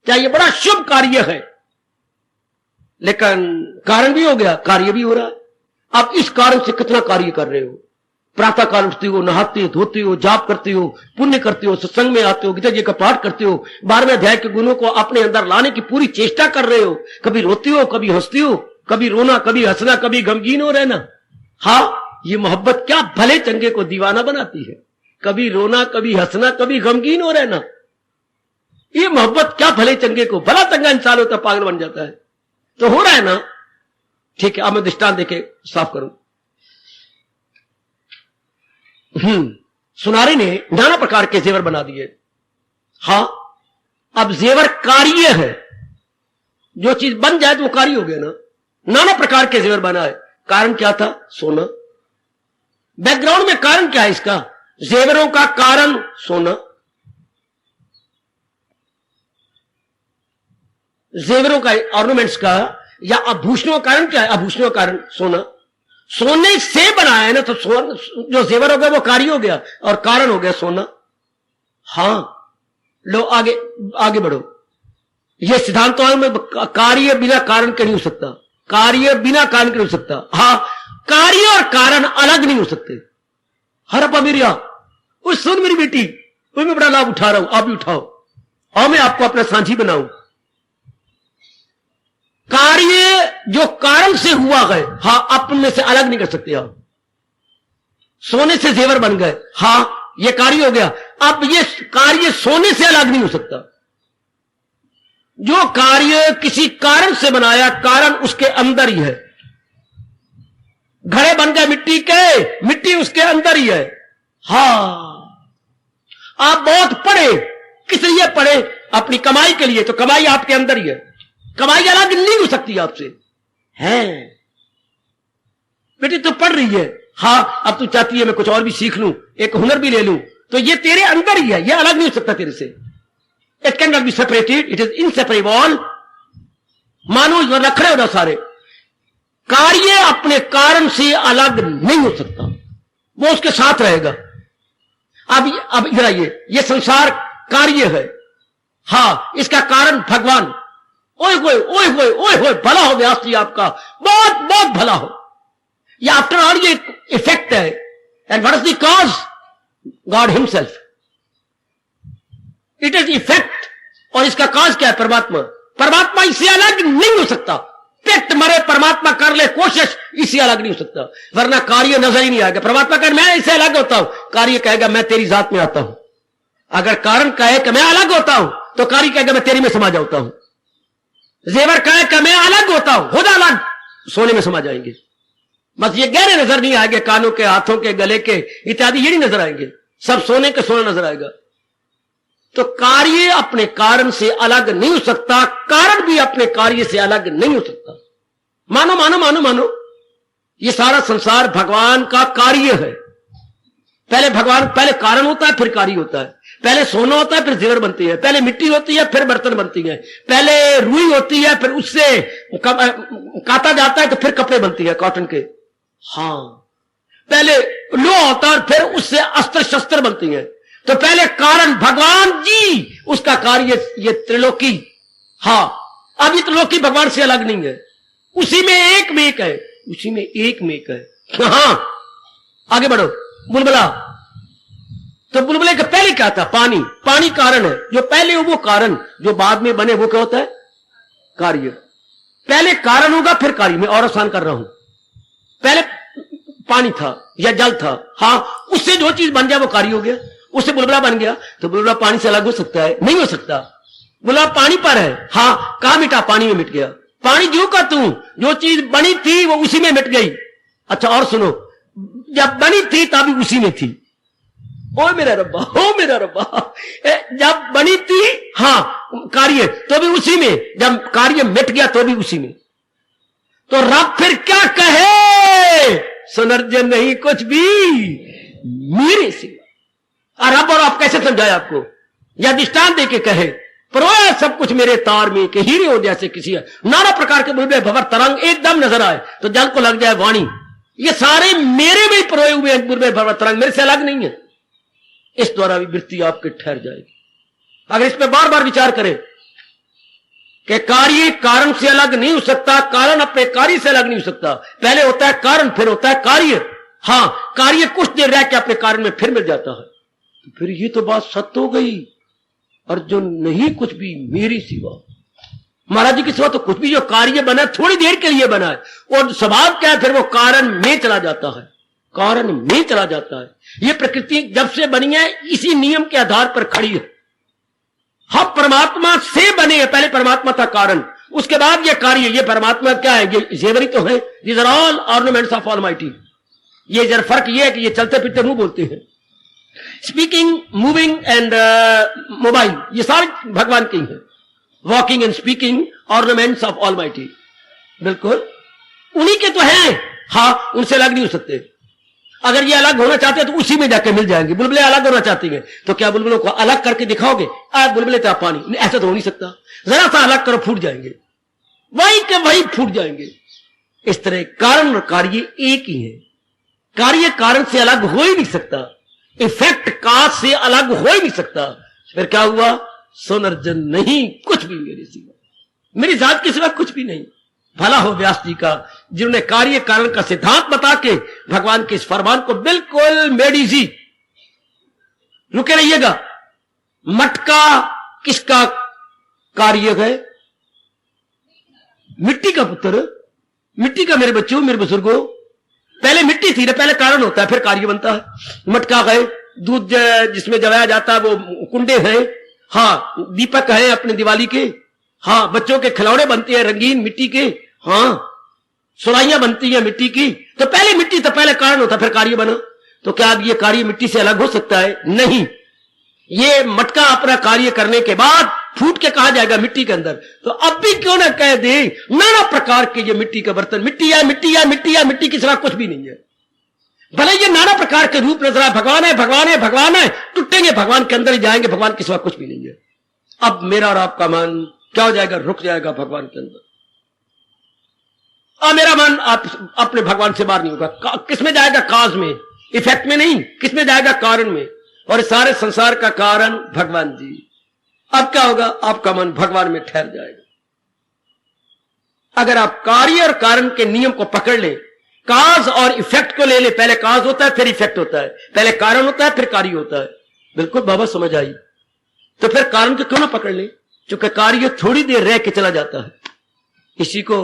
क्या ये बड़ा शुभ कार्य है, लेकिन कारण भी हो गया, कार्य भी हो रहा है। अब इस कारण से कितना कार्य कर रहे हो। प्रातः काल उठते हो, नहाते हो, धोते हो, जाप करते हो, पुण्य करते हो, सत्संग में आते हो, गीता जी का पाठ करते हो, 12वें अध्याय के गुणों को अपने अंदर लाने की पूरी चेष्टा कर रहे हो। कभी रोते हो, कभी हंसते हो, कभी रोना, कभी हंसना, कभी गमगीन हो रहना। हाँ, ये मोहब्बत क्या भले चंगे को दीवाना बनाती है। कभी रोना, कभी हंसना, कभी गमगीन हो रहना। ये मोहब्बत क्या भले चंगे को, भला चंगा इंसान होता पागल बन जाता है। तो हो रहा है ना। ठीक है, अब मैं दृष्टांत देके साफ करूं। सुनारी ने नाना प्रकार के जेवर बना दिए। हाँ, अब जेवर कार्य है। जो चीज बन जाए तो वो कार्य हो गया ना। नाना प्रकार के जेवर बना है। कारण क्या था? सोना। बैकग्राउंड में कारण क्या है इसका? जेवरों का कारण सोना। जेवरों का, ऑर्नामेंट्स का या आभूषणों का कारण क्या है? आभूषणों का कारण सोना। सोने से बनाया है ना, तो जो जेवर हो गया वो कार्य हो गया और कारण हो गया सोना। हां, लो आगे आगे बढ़ो। ये सिद्धांतों में कार्य बिना कारण के नहीं हो सकता। कार्य बिना कारण के नहीं हो सकता। हाँ, कार्य और कारण अलग नहीं हो सकते। हरप्पा मेरिया, उस सुन मेरी बेटी, वो मैं बड़ा लाभ उठा रहा हूं, आप भी उठाओ और मैं आपको अपना साझी बनाऊं। कार्य जो कारण से हुआ है, हां, अपने से अलग नहीं कर सकते आप। सोने से जेवर बन गए, हां, ये कार्य हो गया। अब ये कार्य सोने से अलग नहीं हो सकता। जो कार्य किसी कारण से बनाया, कारण उसके अंदर ही है। घड़े बन गए मिट्टी के, मिट्टी उसके अंदर ही है। हां, आप बहुत पढ़े, किस लिए पढ़े? अपनी कमाई के लिए, तो कमाई आपके अंदर ही है। कमाई अलग नहीं हो सकती आपसे। है बेटी, तो पढ़ रही है, हां, अब तू चाहती है मैं कुछ और भी सीख लूं, एक हुनर भी ले लूं, तो ये तेरे अंदर ही है, ये अलग नहीं हो सकता तेरे से। It can not be separated, it is inseparable. मानो रखड़े हो ना सारे। कार्य अपने कारण से अलग नहीं हो सकता, वो उसके साथ रहेगा। अब इधर आइए, ये संसार कार्य है। हां, इसका कारण भगवान। ओए होए ओए होए ओए होए, भला हो व्यास जी आपका, बहुत बहुत भला हो। ये आफ्टर ऑल ये इफेक्ट है। And what is the cause? God himself. It is effect, और इसका कॉज क्या है? परमात्मा। परमात्मा इससे अलग नहीं हो सकता। पेट मरे परमात्मा कर ले कोशिश, इससे अलग नहीं हो सकता, वरना कार्य नजर ही नहीं आएगा। परमात्मा कहे मैं इससे अलग होता हूं, कार्य कहेगा मैं तेरी जात में आता हूं। अगर कारण कहे कि मैं अलग होता हूं, तो कार्य कहेगा मैं तेरी में समा जाता हूं। जेवर कहे कि मैं अलग होता हूं, खुद अलग, सोने में समा जाएंगे। बस ये गहरे नजर नहीं आएंगे, कानों के, हाथों के, गले के इत्यादि ये नहीं नजर आएंगे, सब सोने के सोना नजर आएगा। तो कार्य अपने कारण से अलग नहीं हो सकता, कारण भी अपने कार्य से अलग नहीं हो सकता। मानो मानो मानो मानो, ये सारा संसार भगवान का कार्य है। पहले कारण होता है, फिर कार्य होता है। पहले सोना होता है, फिर जेवर बनती है। पहले मिट्टी होती है, फिर बर्तन बनती है। पहले रुई होती है, फिर उससे काटा जाता है, तो फिर कपड़े बनती है कॉटन के। हाँ, पहले लोहा होता है, फिर उससे अस्त्र शस्त्र बनती है। तो पहले कारण भगवान जी, उसका कार्य ये त्रिलोकी। हाँ, अब ये त्रिलोकी भगवान से अलग नहीं है, उसी में एक में एक है, उसी में एक में एक है। हाँ, आगे बढ़ो। बुलबुला, तो बुलबुले का पहले क्या था? पानी। पानी कारण है, जो पहले हो वो कारण, जो बाद में बने वो क्या होता है? कार्य। पहले कारण होगा, फिर कार्य। मैं और आसान कर रहा हूं। पहले पानी था या जल था, हाँ, उससे जो चीज बन जाए वो कार्य हो गया। उससे बुलबुला बन गया, तो बुलबुला पानी से अलग हो सकता है? नहीं हो सकता। बुलबुला पानी पर है, हाँ, कहां मिटा? पानी में मिट गया। पानी जो का तू, जो चीज बनी थी वो उसी में मिट गई। अच्छा, और सुनो, जब बनी थी तभी उसी में थी। ओ मेरा रब्बा, ओ मेरा रब्बा, जब बनी थी, हाँ, कार्य, तो भी उसी में, जब कार्य मिट गया तो भी उसी में। तो रब फिर क्या कहे? सुनर्जन नहीं कुछ भी मेरे सिवा। रब और आप कैसे समझाए आपको? या दृष्टांत देके कहे, परोया सब कुछ मेरे तार में के हीरे हो जैसे किसी नाना प्रकार के बुलबुले भंवर तरंग एकदम नजर आए तो जल को लग जाए वाणी। ये सारे मेरे में परोए हुए बुलबुले भंवर तरंग, मेरे से अलग नहीं है। इस द्वारा भी वृत्ति आपके ठहर जाएगी। अगर इस पर बार बार विचार करें, कि कार्य कारण से अलग नहीं हो सकता, कारण अपने कार्य से अलग नहीं हो सकता। पहले होता है कारण, फिर होता है कार्य। हां, कार्य कुछ देर रह के अपने कारण में फिर मिल जाता है। तो फिर ये तो बात सत्य हो गई, अर्जुन नहीं कुछ भी मेरी सिवा, महाराज जी की सिवा तो कुछ भी जो कार्य बना थोड़ी देर के लिए बना है, और स्वभाव क्या है, फिर वो कारण में चला जाता है, कारण में चला जाता है। ये प्रकृति जब से बनी है इसी नियम के आधार पर खड़ी है। हम परमात्मा से बने हैं, पहले परमात्मा था कारण, उसके बाद ये कार्य, ये परमात्मा क्या है, ये जेवरी तो है, these are all ornaments of Almighty. ये जरा फर्क ये है कि ये चलते फिरते मुंह बोलते हैं, स्पीकिंग, मूविंग एंड मोबाइल, ये सारे भगवान के ही हैं। Walking and speaking ornaments of almighty, बिल्कुल उन्हीं के तो हैं। हाँ, उनसे अलग नहीं हो सकते। अगर ये अलग होना चाहते हैं तो उसी में जाके मिल जाएंगे। बुलबुले अलग होना चाहती हैं तो क्या बुलबुलों को अलग करके दिखाओगे? बुलबुले तो पानी, ऐसा तो हो नहीं सकता। जरा सा अलग करो, फूट जाएंगे, वही के वही फूट जाएंगे। इस तरह कारण और कार्य एक ही है। कार्य कारण से अलग हो ही नहीं सकता, इफेक्ट काज से अलग हो ही नहीं सकता। फिर क्या हुआ? सुन अर्जुन, नहीं कुछ भी मेरे सिवा, मेरी जात के सिवा कुछ भी नहीं। भला हो व्यास जी का, जिन्होंने कार्य कारण का सिद्धांत बता के भगवान के इस फरमान को बिल्कुल मेड इजी। रुके रहिएगा, मटका किसका कार्य है? मिट्टी का पुत्र, मिट्टी का। मेरे बच्चों, मेरे बुजुर्गों, पहले मिट्टी थी ना, पहले कारण होता है फिर कार्य बनता है। मटका है, दूध जिसमें जलाया जाता है वो कुंडे हैं, हाँ, दीपक है अपने दिवाली के, हाँ, बच्चों के खिलौने बनते हैं रंगीन मिट्टी के, हाँ, सुराइयां बनती हैं मिट्टी की। तो पहले मिट्टी, तो पहले कारण होता फिर कार्य बना। तो क्या अब ये कार्य मिट्टी से अलग हो सकता है? नहीं। ये मटका अपना कार्य करने के बाद फूट के कहा जाएगा मिट्टी के अंदर। तो अब भी क्यों ना कह दे नाना प्रकार के ये मिट्टी का बर्तन, मिट्टी है, मिट्टी है, मिट्टी है, मिट्टी के सिवा कुछ भी नहीं है। भले ये नाना प्रकार के रूप नजर आए, भगवान है, भगवान है, भगवान है, टूटेंगे भगवान के अंदर ही जाएंगे, भगवान के सिवा कुछ भी नहीं है। अब मेरा और आपका मन क्या हो जाएगा? रुक जाएगा भगवान के अंदर। अब मेरा मन आप अपने भगवान से बाहर नहीं होगा। किसमें जाएगा? काज में, इफेक्ट में नहीं। किसमें जाएगा? कारण में। और सारे संसार का कारण भगवान जी। अब क्या होगा? आपका मन भगवान में ठहर जाएगा। अगर आप कार्य और कारण के नियम को पकड़ ले, काज और इफेक्ट को ले ले, पहले काज होता है फिर इफेक्ट होता है, पहले कारण होता है फिर कार्य होता है। बिल्कुल बाबा, समझ आई। तो फिर कारण को क्यों ना पकड़ ले? क्योंकि कार्य थोड़ी देर रह के चला जाता है। इसी को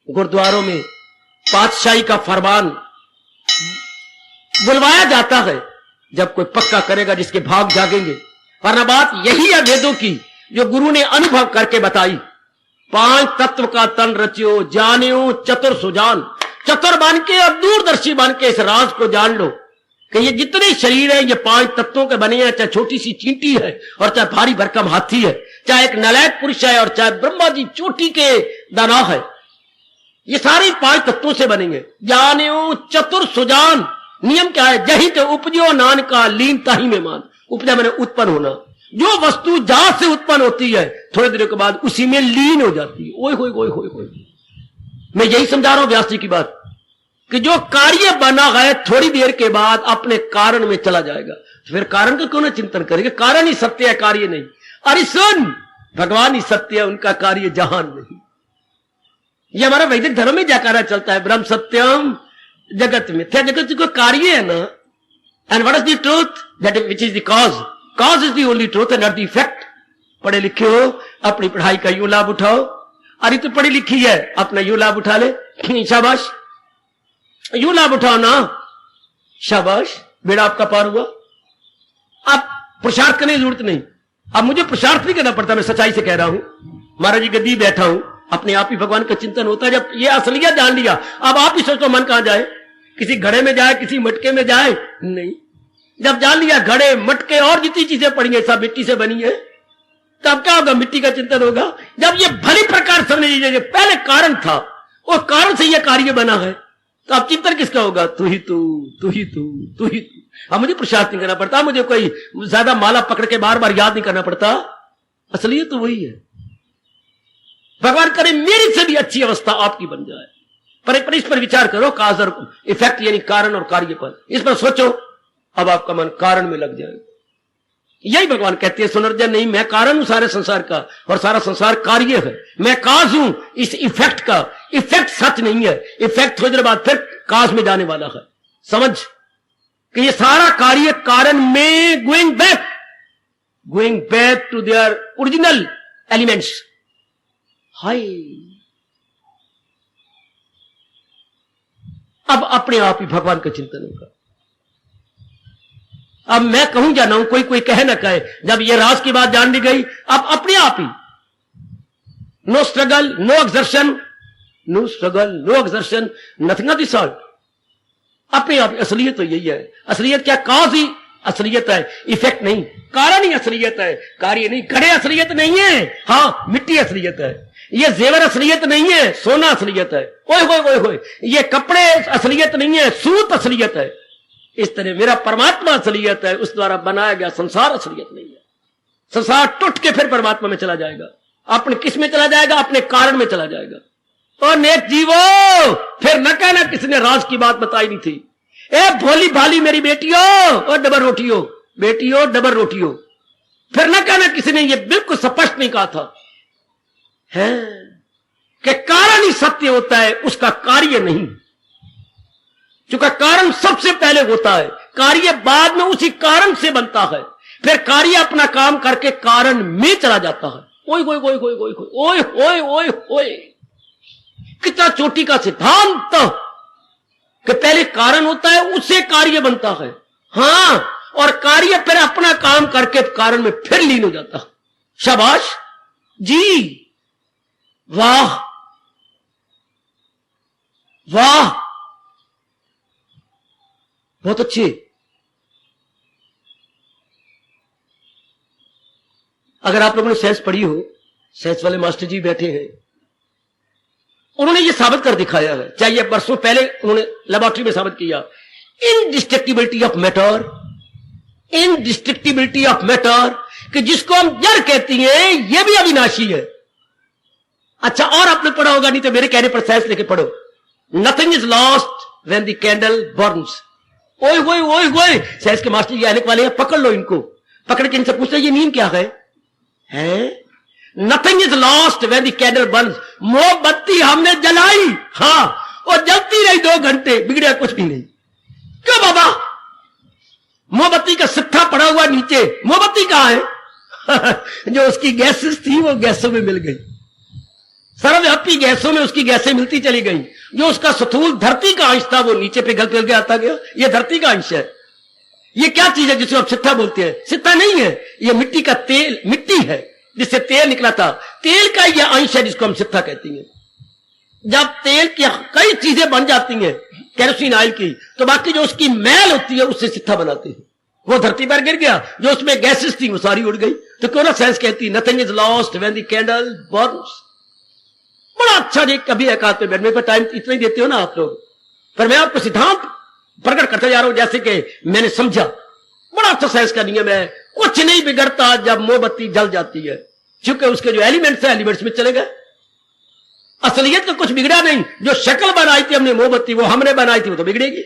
गुरुद्वारों में पातशाही का फरमान बुलवाया जाता है जब कोई पक्का करेगा जिसके भाग जागेंगे। वरना बात यही है वेदों की जो गुरु ने अनुभव करके बताई। 5 तत्व का तन रचियो, जानियो चतुर सुजान। चतुर बन के और दूरदर्शी बन के इस राज को जान लो कि ये जितने शरीर है ये 5 तत्वों के बने हैं। चाहे छोटी सी चींटी है और चाहे भारी भरकम हाथी है, चाहे एक नालायक पुरुष है और चाहे ब्रह्मा जी चोटी के दाना है, ये सारे 5 तत्वों से बनेंगे। जानियो चतुर सुजान। नियम क्या है? जही तो उपजो नान का लीन ताही में मान। उपजा मैंने उत्पन्न होना। जो वस्तु जहां से उत्पन्न होती है थोड़ी देर के बाद उसी में लीन हो जाती है। ओए होए होए होए होए। मैं यही समझा रहा हूं व्यास जी की बात कि जो कार्य बना है थोड़ी देर के बाद अपने कारण में चला जाएगा। तो फिर कारण का क्यों ना चिंतन करेंगे? कारण ही सत्य है, कार्य नहीं। अरे सुन, भगवान ही सत्य है, उनका कार्य जहान नहीं। ये हमारा वैदिक धर्म में जयकारा चलता है, ब्रह्म सत्यम जगत मिथ्या। जगत को कार्य है ना। And what is the truth? That which is the cause. Cause is the only truth and not the effect. पढ़े लिखे हो, अपनी पढ़ाई का यूं लाभ उठाओ। अरे तो पढ़ी लिखी है, अपना यूं लाभ उठा ले, शाबाश, यूं लाभ उठाओ ना, शाबाश, बेड़ा आपका पार हुआ। अब पुरुषार्थ करने की जरूरत नहीं। अब मुझे पुरुषार्थ नहीं करना पड़ता, मैं सच्चाई से कह रहा हूं। महाराज जी गद्दी बैठा हूं, अपने आप ही भगवान का चिंतन होता है। जब ये असलियत जान लिया, अब आप ही सोचो मन कहां जाए? किसी घड़े में जाए, किसी मटके में जाए? नहीं। जब जान लिया घड़े, मटके और जितनी चीजें पड़ी है सब मिट्टी से बनी है, तब क्या होगा? मिट्टी का चिंतन होगा। जब ये भली प्रकार समझ लीजिए ज्यादा कारण था और कारण से ये कार्य बना है, तो अब चिंतन किसका होगा? तू ही तू, तू ही तू, तू ही तू। अब मुझे प्रसाद नहीं करना पड़ता, मुझे कोई ज्यादा माला पकड़ के बार बार याद नहीं करना पड़ता। असलियत तो वही है। भगवान करे मेरी से भी अच्छी अवस्था आपकी बन जाए। पर इस पर विचार करो, काज और इफेक्ट यानी कारण और कार्य पर। इस पर सोचो, अब आपका मन कारण में लग जाए। यही भगवान कहते हैं सुनर्जन नहीं, मैं कारण हूं सारे संसार का और सारा संसार कार्य है, मैं काज हूं इस इफेक्ट का। इफेक्ट सच नहीं है, इफेक्ट थोड़ी देर बाद फिर काज में जाने वाला है। समझ कि ये सारा कार्य कारण में going back to their original elements. हाय, अब अपने आप ही भगवान का चिंतन होगा। अब मैं कहूं या ना हूं, कोई कहे ना कहे, जब ये राज की बात जान ली गई, अब अपने आप ही no struggle, no exertion, nothing of the sort. अपने आप असलियत तो यही है। असलियत क्या? काज ही असलियत है, इफेक्ट नहीं। कारण ही असलियत है, कार्य नहीं। घड़े असलियत नहीं है, हाँ मिट्टी असलियत है। ये जेवर असलियत नहीं है, सोना असलियत है। ओए होए होए होए, ये कपड़े असलियत नहीं है, सूत असलियत है। इस तरह मेरा परमात्मा असलियत है, उस द्वारा बनाया गया संसार असलियत नहीं है। संसार टूट के फिर परमात्मा में चला जाएगा। अपने किस में चला जाएगा? अपने कारण में चला जाएगा। और नेक जीवो, फिर न कहना किसने राज की बात बताई नहीं थी। ए भोली भाली मेरी बेटियों और डबल रोटियों, बेटियों डबल रोटियों, फिर न कहना किसी ने ये बिल्कुल स्पष्ट नहीं कहा था है कि कारण ही सत्य होता है, उसका कार्य नहीं। क्योंकि कारण सबसे पहले होता है, कार्य बाद में उसी कारण से बनता है। फिर कार्य अपना काम करके कारण में चला जाता है। ओए ओए ओए ओए ओए ओए ओए ओए ओए, कितना चोटी का सिद्धांत कि पहले कारण होता है, उससे कार्य बनता है। हां, और कार्य फिर अपना काम करके कारण में फिर लीन हो जाता है। शाबाश जी, वाह वाह, बहुत अच्छे। अगर आप लोगों ने साइंस पढ़ी हो, साइंस वाले मास्टर जी बैठे हैं, उन्होंने ये साबित कर दिखाया है, चाहे ये बरसों पहले उन्होंने लेबोरेटरी में साबित किया, इनडिस्ट्रक्टिबिलिटी ऑफ मैटर, इनडिस्ट्रक्टिबिलिटी ऑफ मैटर, कि जिसको हम जड़ कहती हैं ये भी अविनाशी है। अच्छा, और आपने पढ़ा होगा, नहीं तो मेरे कहने पर साइंस लेके पढ़ो, nothing is lost when the candle Burns. ओए ओए ओए ओए, साइंस के मास्टर जी आने वाले हैं, पकड़ लो इनको। पकड़ के इनसे पूछते ये नींद क्या है? Nothing is lost when the candle Burns. मोमबत्ती हमने जलाई, हाँ, और जलती रही 2 घंटे, बिगड़ा कुछ भी नहीं। क्यों बाबा? मोमबत्ती का सिट्ठा पड़ा हुआ नीचे, मोमबत्ती कहां है? जो उसकी गैसेस थी वो गैसों में मिल गई, सर्वव्यापी गैसों में उसकी गैसें मिलती चली गई। जो उसका स्थूल धरती का अंश था वो नीचे पिघल पिघल के आता गया। ये धरती का अंश है। ये क्या चीज है जिसे आप सिट्ठा बोलते हैं? सिट्ठा नहीं है, ये मिट्टी का तेल, मिट्टी है जिससे तेल निकला था, तेल का यह अंश है जिसको हम सिट्ठा कहते हैं। जब तेल की कई चीजें बन जाती हैं केरोसिन ऑयल की, तो बाकी जो उसकी मैल होती है उससे सिट्ठा बनाते हैं। वो धरती पर गिर गया, जो उसमें गैसेस थी वो सारी उड़ गई। तो क्यों ना साइंस कहती nothing is lost when the candle Burns. बड़ा अच्छा जी, कभी एकाध पे बैठने पर टाइम इतना ही देते हो ना आप लोग, पर मैं आपको सिद्धांत प्रकट करते जा रहा हूं जैसे कि मैंने समझा। बड़ा अच्छा साइंस का नियम है, कुछ नहीं बिगड़ता जब मोमबत्ती जल जाती है, क्योंकि उसके जो एलिमेंट्स है एलिमेंट्स में चले गए। असलियत का कुछ बिगड़ा नहीं। जो शक्ल बनाई थी हमने मोमबत्ती, वो हमने बनाई थी, वो तो बिगड़ेगी,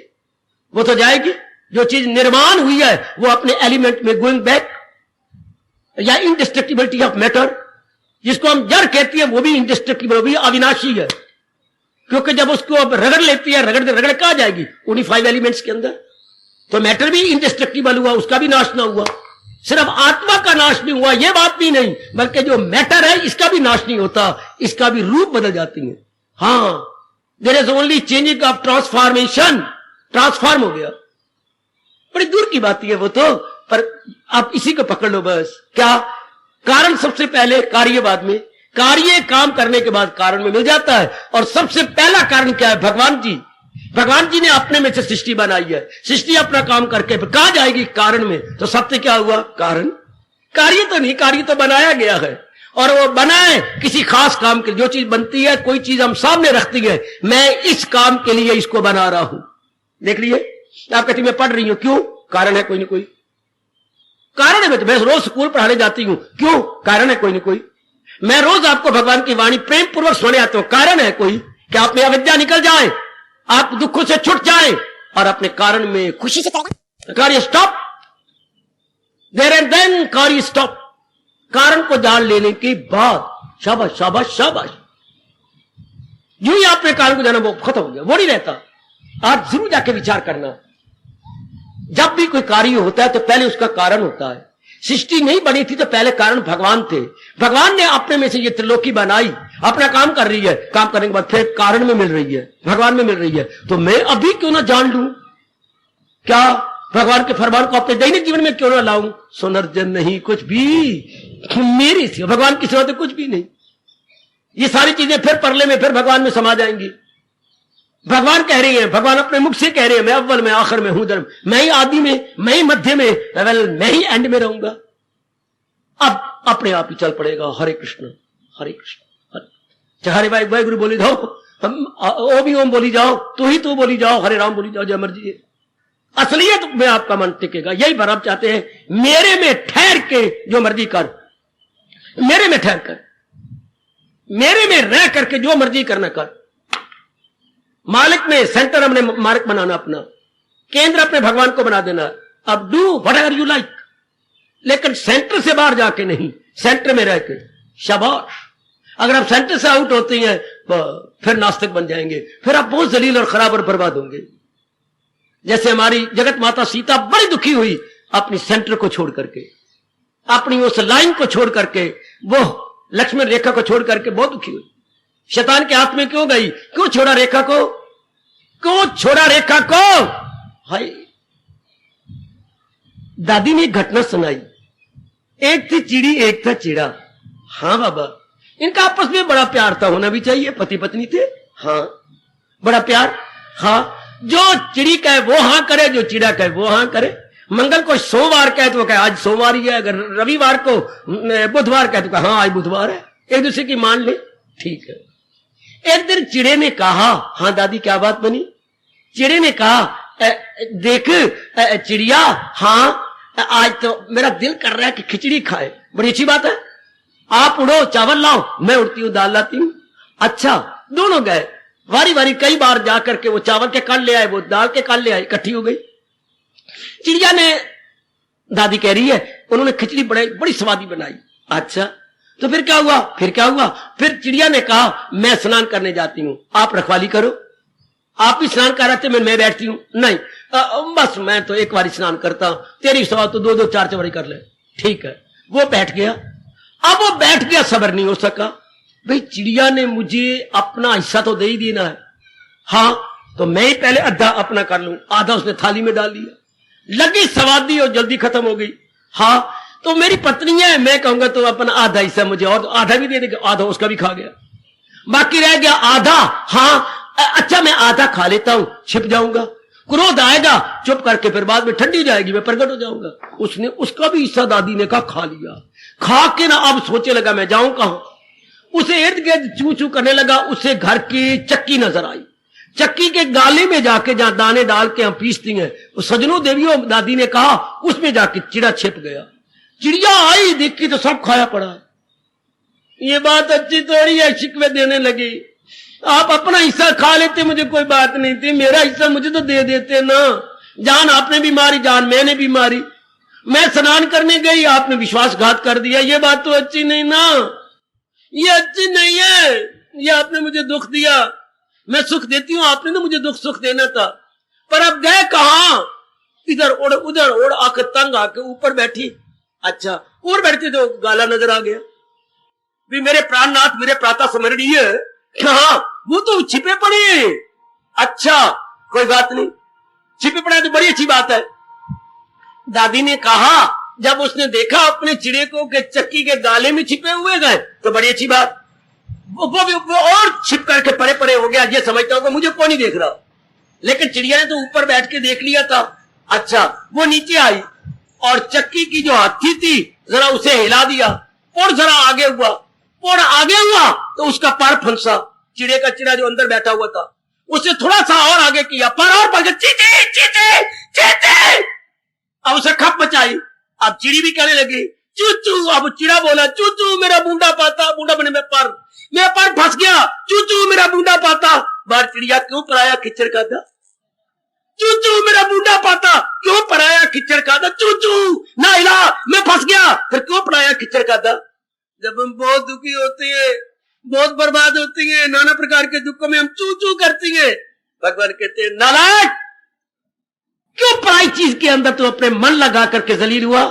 वो तो जाएगी। जो चीज निर्माण हुई है वो अपने एलिमेंट में गोइंग बैक, या इनडिस्ट्रक्टिबिलिटी ऑफ मैटर, जिसको हम जड़ कहती है, वो भी इनडिस्ट्रक्टिबल, वो भी अविनाशी है। क्योंकि जब उसको अब रगड़ लेती है, रगड़ कहां जाएगी? उन्हीं 5 एलिमेंट्स के अंदर। तो मैटर भी इंडिस्ट्रक्टिबल हुआ, उसका भी नाश ना हुआ। सिर्फ आत्मा का नाश नहीं हुआ, यह बात भी नहीं, बल्कि जो मैटर है इसका भी नाश नहीं होता, इसका भी रूप बदल जाती है। हां, there is only changing of transformation, transform हो गया। बड़ी दूर की बात है वो तो, पर आप इसी को पकड़ लो बस। क्या? कारण सबसे पहले, कार्य बाद में। कार्य काम करने के बाद कारण में मिल जाता है। और सबसे पहला कारण क्या है? भगवान जी। भगवान जी ने अपने में से सृष्टि बनाई है। सृष्टि अपना काम करके कहां जाएगी? कारण में। तो सत्य क्या हुआ? कारण। कार्य तो नहीं, कार्य तो बनाया गया है, और वो बनाए किसी खास काम के लिए। जो चीज बनती है, कोई चीज हम सामने रखती है, मैं इस काम के लिए इसको बना रहा हूं। देख लिए, आप कहती मैं पढ़ रही हूं, क्यों? कारण है कोई ना कोई, कारण है। मैं रोज स्कूल पढ़ाने जाती हूं, क्यों? कारण है कोई ना कोई। मैं रोज आपको भगवान की वाणी प्रेम पूर्वक सुनाने आता हूं, कारण है कोई, कि आप में अविद्या निकल जाए, आप दुखों से छुट जाए और अपने कारण में खुशी से कार्य। स्टॉप। देयर एंड देन कार्य स्टॉप। कारण को जान लेने के बाद शाबाश शाबाश शाबाश, यूं ही आपने कारण को जाना, वो खत्म हो गया, वो नहीं रहता। आज जरूर जाके विचार करना, जब भी कोई कार्य होता है तो पहले उसका कारण होता है। सृष्टि नहीं बनी थी तो पहले कारण भगवान थे। भगवान ने अपने में से ये त्रिलोकी बनाई, अपना काम कर रही है, काम करने के बाद फिर कारण में मिल रही है, भगवान में मिल रही है। तो मैं अभी क्यों ना जान लूं, क्या भगवान के फरमान को अपने दैनिक जीवन में क्यों ना लाऊं। सुनर्जन नहीं कुछ भी मेरी सिवा, भगवान की सिवा तो कुछ भी नहीं। ये सारी चीजें फिर परले में फिर भगवान में समा जाएंगी। भगवान कह रही हैं, भगवान अपने मुख से कह रहे हैं, मैं अव्वल में आखिर में हूं धर्म, मैं ही आदि में, मैं ही मध्य में, मैं ही एंड में रहूंगा। अब अपने आप ही चल पड़ेगा। हरे कृष्ण हरे कृष्ण, हरे भाई भाई गुरु बोली जाओ, हम ओ भी ओम बोली जाओ, तू ही तू बोली जाओ, हरे राम बोली जाओ, जय मर्जी। असलियत में आपका मन टिकेगा। यही बार आप चाहते हैं, मेरे में ठहर के जो मर्जी कर, मेरे में ठहर कर, मेरे में रह करके जो मर्जी करना कर। मालिक में सेंटर हमने मालिक बनाना, अपना केंद्र अपने भगवान को बना देना। अब do what ever you like, लेकिन सेंटर से बाहर जाके नहीं, सेंटर में रह के। शाबाश। अगर आप सेंटर से आउट होते हैं फिर नास्तिक बन जाएंगे, फिर आप बहुत जलील और खराब और बर्बाद होंगे। जैसे हमारी जगत माता सीता बड़ी दुखी हुई अपनी सेंटर को छोड़ करके, अपनी उस लाइन को छोड़ करके, वो लक्ष्मण रेखा को छोड़ करके बहुत दुखी हुई। शैतान के हाथ में क्यों गई, क्यों छोड़ा रेखा को, क्यों छोड़ा रेखा को। हाय, दादी ने एक घटना सुनाई। एक थी चिड़ी, एक था चिड़ा। हाँ बाबा, इनका आपस में बड़ा प्यार था, होना भी चाहिए, पति पत्नी थे। हाँ बड़ा प्यार। हाँ, जो चिड़ी कहे वो हाँ करे, जो चिड़ा कहे वो हाँ करे। मंगल को सोमवार कहे तो वो कहे आज सोमवार ही है, अगर रविवार को बुधवार कहे तो कहे हाँ आज बुधवार है। एक दूसरे की मान ले, ठीक है। एक दिन चिड़े ने कहा, हाँ दादी क्या बात बनी। चिड़े ने कहा, देख चिड़िया, हाँ आज तो मेरा दिल कर रहा है कि खिचड़ी खाए। बड़ी अच्छी बात है, आप उड़ो चावल लाओ, मैं उड़ती हूँ दाल लाती हूँ। अच्छा, दोनों गए वारी वारी, कई बार जाकर के वो चावल के काल ले आए, वो दाल के काल ले आए, इकट्ठी हो गई। चिड़िया ने, दादी कह रही है, उन्होंने खिचड़ी बड़ी स्वादी बनाई। अच्छा, तो फिर क्या हुआ, फिर क्या हुआ। फिर चिड़िया ने कहा, मैं स्नान करने जाती हूँ, आप रखवाली करो। आप ही स्नान कर रहे थे, मैं बैठती हूँ। नहीं, बस मैं तो एक बार स्नान करता हूं, तेरी सवा तो दो दो चार चवड़ी कर ले। ठीक है, वो बैठ गया। अब वो बैठ गया, सब्र नहीं हो सका। भाई चिड़िया ने मुझे अपना हिस्सा तो दे ही देना है। हाँ, तो मैं ही पहले आधा अपना कर लूं। आधा उसने थाली में डाल दिया, लगी स्वादी और जल्दी खत्म हो गई। हाँ, तो मेरी पत्नी है, मैं कहूंगा तो अपना आधा हिस्सा मुझे और तो आधा भी दे देगा, आधा उसका भी खा गया, बाकी रह गया आधा। हाँ अच्छा, मैं आधा खा लेता हूं, छिप जाऊंगा, क्रोध आएगा, चुप करके फिर बाद में ठंडी जाएगी, मैं प्रकट हो जाऊंगा। उसने उसका भी हिस्सा दादी ने कहा खा लिया। खा के ना अब सोचे लगा मैं जाऊं कहां। उसे इर्द गिर्द चू चू करने लगा। उसे घर की चक्की नजर आई। चक्की के गाले में जाके, जहां दाने डाल के हम पीसती हैं, सजनों देवियों दादी ने कहा, उसमें जाके चिड़ा छिप गया। चिड़िया आई, देखी तो सब खाया पड़ा है। ये बात अच्छी थोड़ी है, शिकवे देने लगी। आप अपना हिस्सा खा लेते, मुझे कोई बात नहीं थी, मेरा हिस्सा मुझे तो दे देते ना। जान आपने भी मारी, जान मैंने भी मारी। मैं स्नान करने गई, आपने विश्वासघात कर दिया। ये बात तो अच्छी नहीं ना, ये अच्छी नहीं है। ये आपने मुझे दुख दिया, मैं सुख देती हूं, आपने तो मुझे दुख सुख देना था। पर अब गए कहां, इधर उड़ उधर उड़, आके तंग आके ऊपर बैठी। अच्छा, ऊपर बैठते तो गाला नजर आ गया। भी मेरे प्राणनाथ, मेरे प्राता स्मरणीय, हाँ वो तो छिपे पड़े। अच्छा कोई बात नहीं, छिपे पड़े तो बड़ी अच्छी बात है। दादी ने कहा, जब उसने देखा अपने चिड़े को कि चक्की के गाले में छिपे हुए गए, तो बड़ी अच्छी बात। वो और छिप करके परे परे हो गया। ये समझता होगा मुझे कौन नहीं देख रहा, लेकिन चिड़िया ने तो ऊपर बैठ के देख लिया था। अच्छा, वो नीचे आई और चक्की की जो हाथी थी जरा उसे हिला दिया, और जरा आगे हुआ, और आगे हुआ तो उसका पैर फंसा। चिड़े का चिड़ा जो अंदर बैठा हुआ था, उसे थोड़ा सा और आगे किया, पर और पड़ गया, चीते चीते चीते। अब उसे खप मचाई। अब चिड़ी भी कहने लगी चू चू। अब चिड़ा बोला चू चू, मेरा बूंदा पाता, बूंदा बने में पर, मेरा पर फंस गया, चू चू मेरा बूंदा पाता। बार चिड़िया क्यों पराया खिच्चर का था, चू चू मेरा बूंदा पाता, क्यों पराया खिच्चर का था, चू चू ना हिला, खिचड़ खादा। जब हम बहुत दुखी होते हैं, बहुत बर्बाद होती हैं, नाना प्रकार के दुखों में हम चू चू करती हैं, भगवान कहते हैं नालायक, क्यों पराई चीज के अंदर तू अपने मन लगा करके जलील हुआ?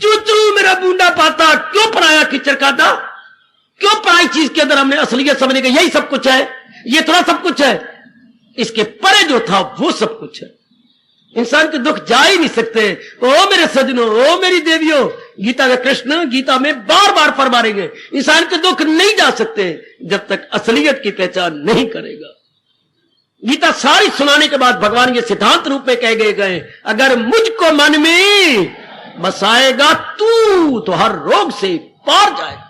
चू चू मेरा बूंदा पाता, क्यों पराया खिचड़ खादा? क्यों पराई चीज के अंदर हमने असलियत समझने का यही सब कुछ है, ये थोड़ा सब कुछ है? इसके परे जो था वो सब कुछ है। इंसान के दुख जा ही नहीं सकते। ओ मेरे सजनों, ओ मेरी देवियों, गीता का कृष्ण गीता में बार बार फरमा रहे हैं, इंसान के दुख नहीं जा सकते जब तक असलियत की पहचान नहीं करेगा। गीता सारी सुनाने के बाद भगवान ये सिद्धांत रूप में कह गए, अगर मुझको मन में बसाएगा तू तो हर रोग से पार जाएगा।